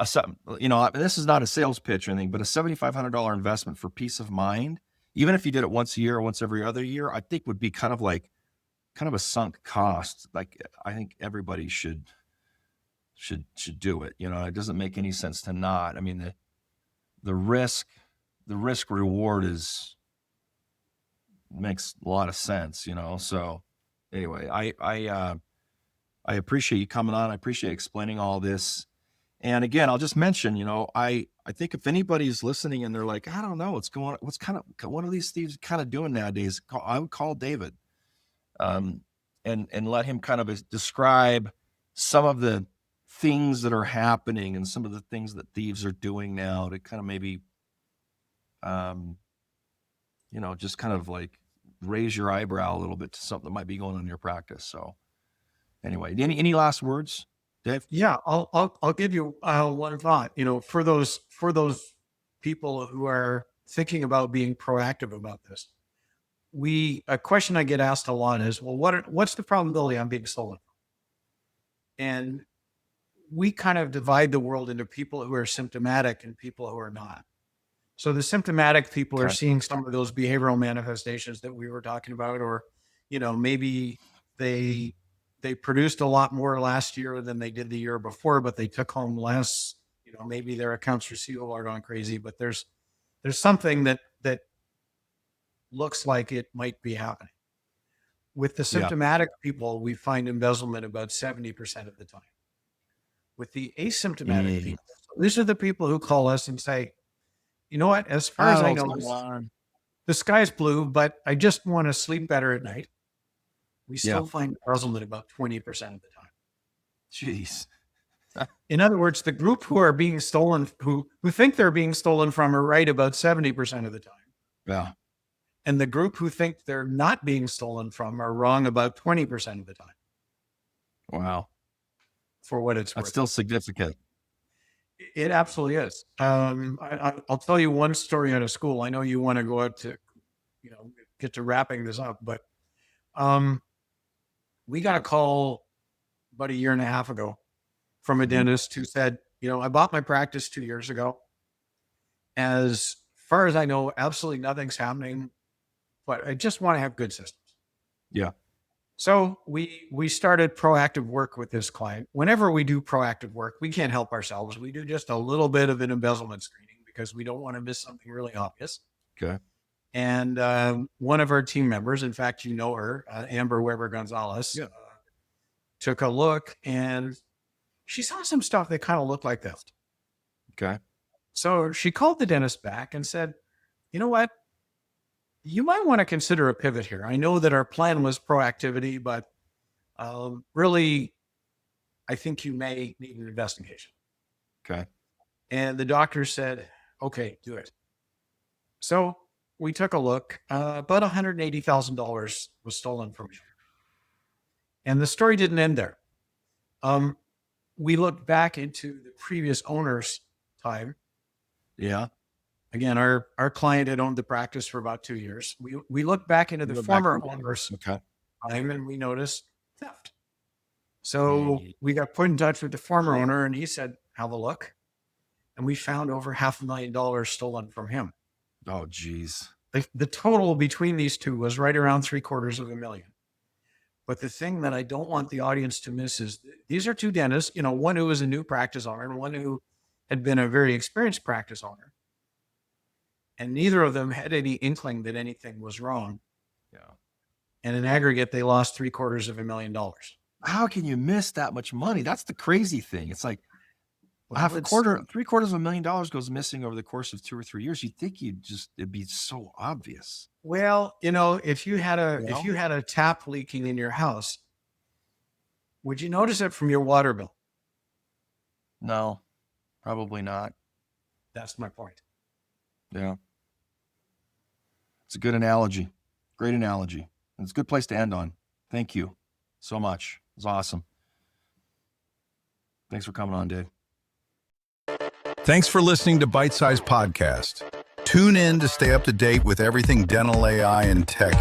this is not a sales pitch or anything, but a $7,500 investment for peace of mind, even if you did it once a year or once every other year, I think would be kind of a sunk cost. Like, I think everybody should do it. It doesn't make any sense to not. I mean, the risk reward makes a lot of sense, So anyway, I appreciate you coming on. I appreciate explaining all this. And again, I'll just mention, I think if anybody's listening and they're like, I don't know what's what are these thieves kind of doing nowadays? I would call David, and let him kind of describe some of the things that are happening and some of the things that thieves are doing now to kind of maybe, just kind of like raise your eyebrow a little bit to something that might be going on in your practice. So anyway, any last words, Dave? Yeah, I'll give you one thought. For those people who are thinking about being proactive about this, a question I get asked a lot is, well, what's the probability I'm being stolen? And we kind of divide the world into people who are symptomatic and people who are not. So the symptomatic people are Okay. seeing some of those behavioral manifestations that we were talking about, or maybe they produced a lot more last year than they did the year before, but they took home less. Maybe their accounts receivable are going crazy, but there's something that looks like it might be happening. With the symptomatic people, we find embezzlement about 70% of the time. With the asymptomatic people, these are the people who call us and say, you know what, as far as I know, the sky's blue, but I just want to sleep better at night. We still find embezzlement about 20% of the time. Jeez. In other words, the group who are being stolen, who think they're being stolen from, are right about 70% of the time. Yeah. And the group who think they're not being stolen from are wrong about 20% of the time. Wow. For what it's worth. That's still significant. It absolutely is. I'll tell you one story out of school. I know you want to go out to, get to wrapping this up, but we got a call about a year and a half ago from a dentist who said, I bought my practice 2 years ago. As far as I know, absolutely nothing's happening, but I just want to have good systems. Yeah. So we started proactive work with this client. Whenever we do proactive work, we can't help ourselves. We do just a little bit of an embezzlement screening because we don't want to miss something really obvious. Okay. And one of our team members, in fact, her, Amber Weber Gonzalez, took a look and she saw some stuff that kind of looked like this. Okay. So she called the dentist back and said, you know what? You might want to consider a pivot here. I know that our plan was proactivity, but really, I think you may need an investigation. Okay. And the doctor said, okay, do it. So we took a look. About $180,000 was stolen from me. And the story didn't end there. We looked back into the previous owner's time. Yeah. Again, our client had owned the practice for about 2 years. We looked back into the former owner's Okay. time and we noticed theft. So we got put in touch with the former owner and he said, have a look. And we found over $500,000 stolen from him. Oh, geez. The total between these two was right around $750,000. But the thing that I don't want the audience to miss is these are two dentists, one who was a new practice owner and one who had been a very experienced practice owner. And neither of them had any inkling that anything was wrong. Yeah. And in aggregate, they lost $750,000. How can you miss that much money? That's the crazy thing. It's like Well, $750,000 goes missing over the course of 2 or 3 years. You'd think it'd be so obvious. Well, if you had a tap leaking in your house, would you notice it from your water bill? No, probably not. That's my point. Yeah. It's a good analogy. Great analogy. And it's a good place to end on. Thank you so much. It was awesome. Thanks for coming on, Dave. Thanks for listening to Bite Size Podcast. Tune in to stay up to date with everything dental AI and tech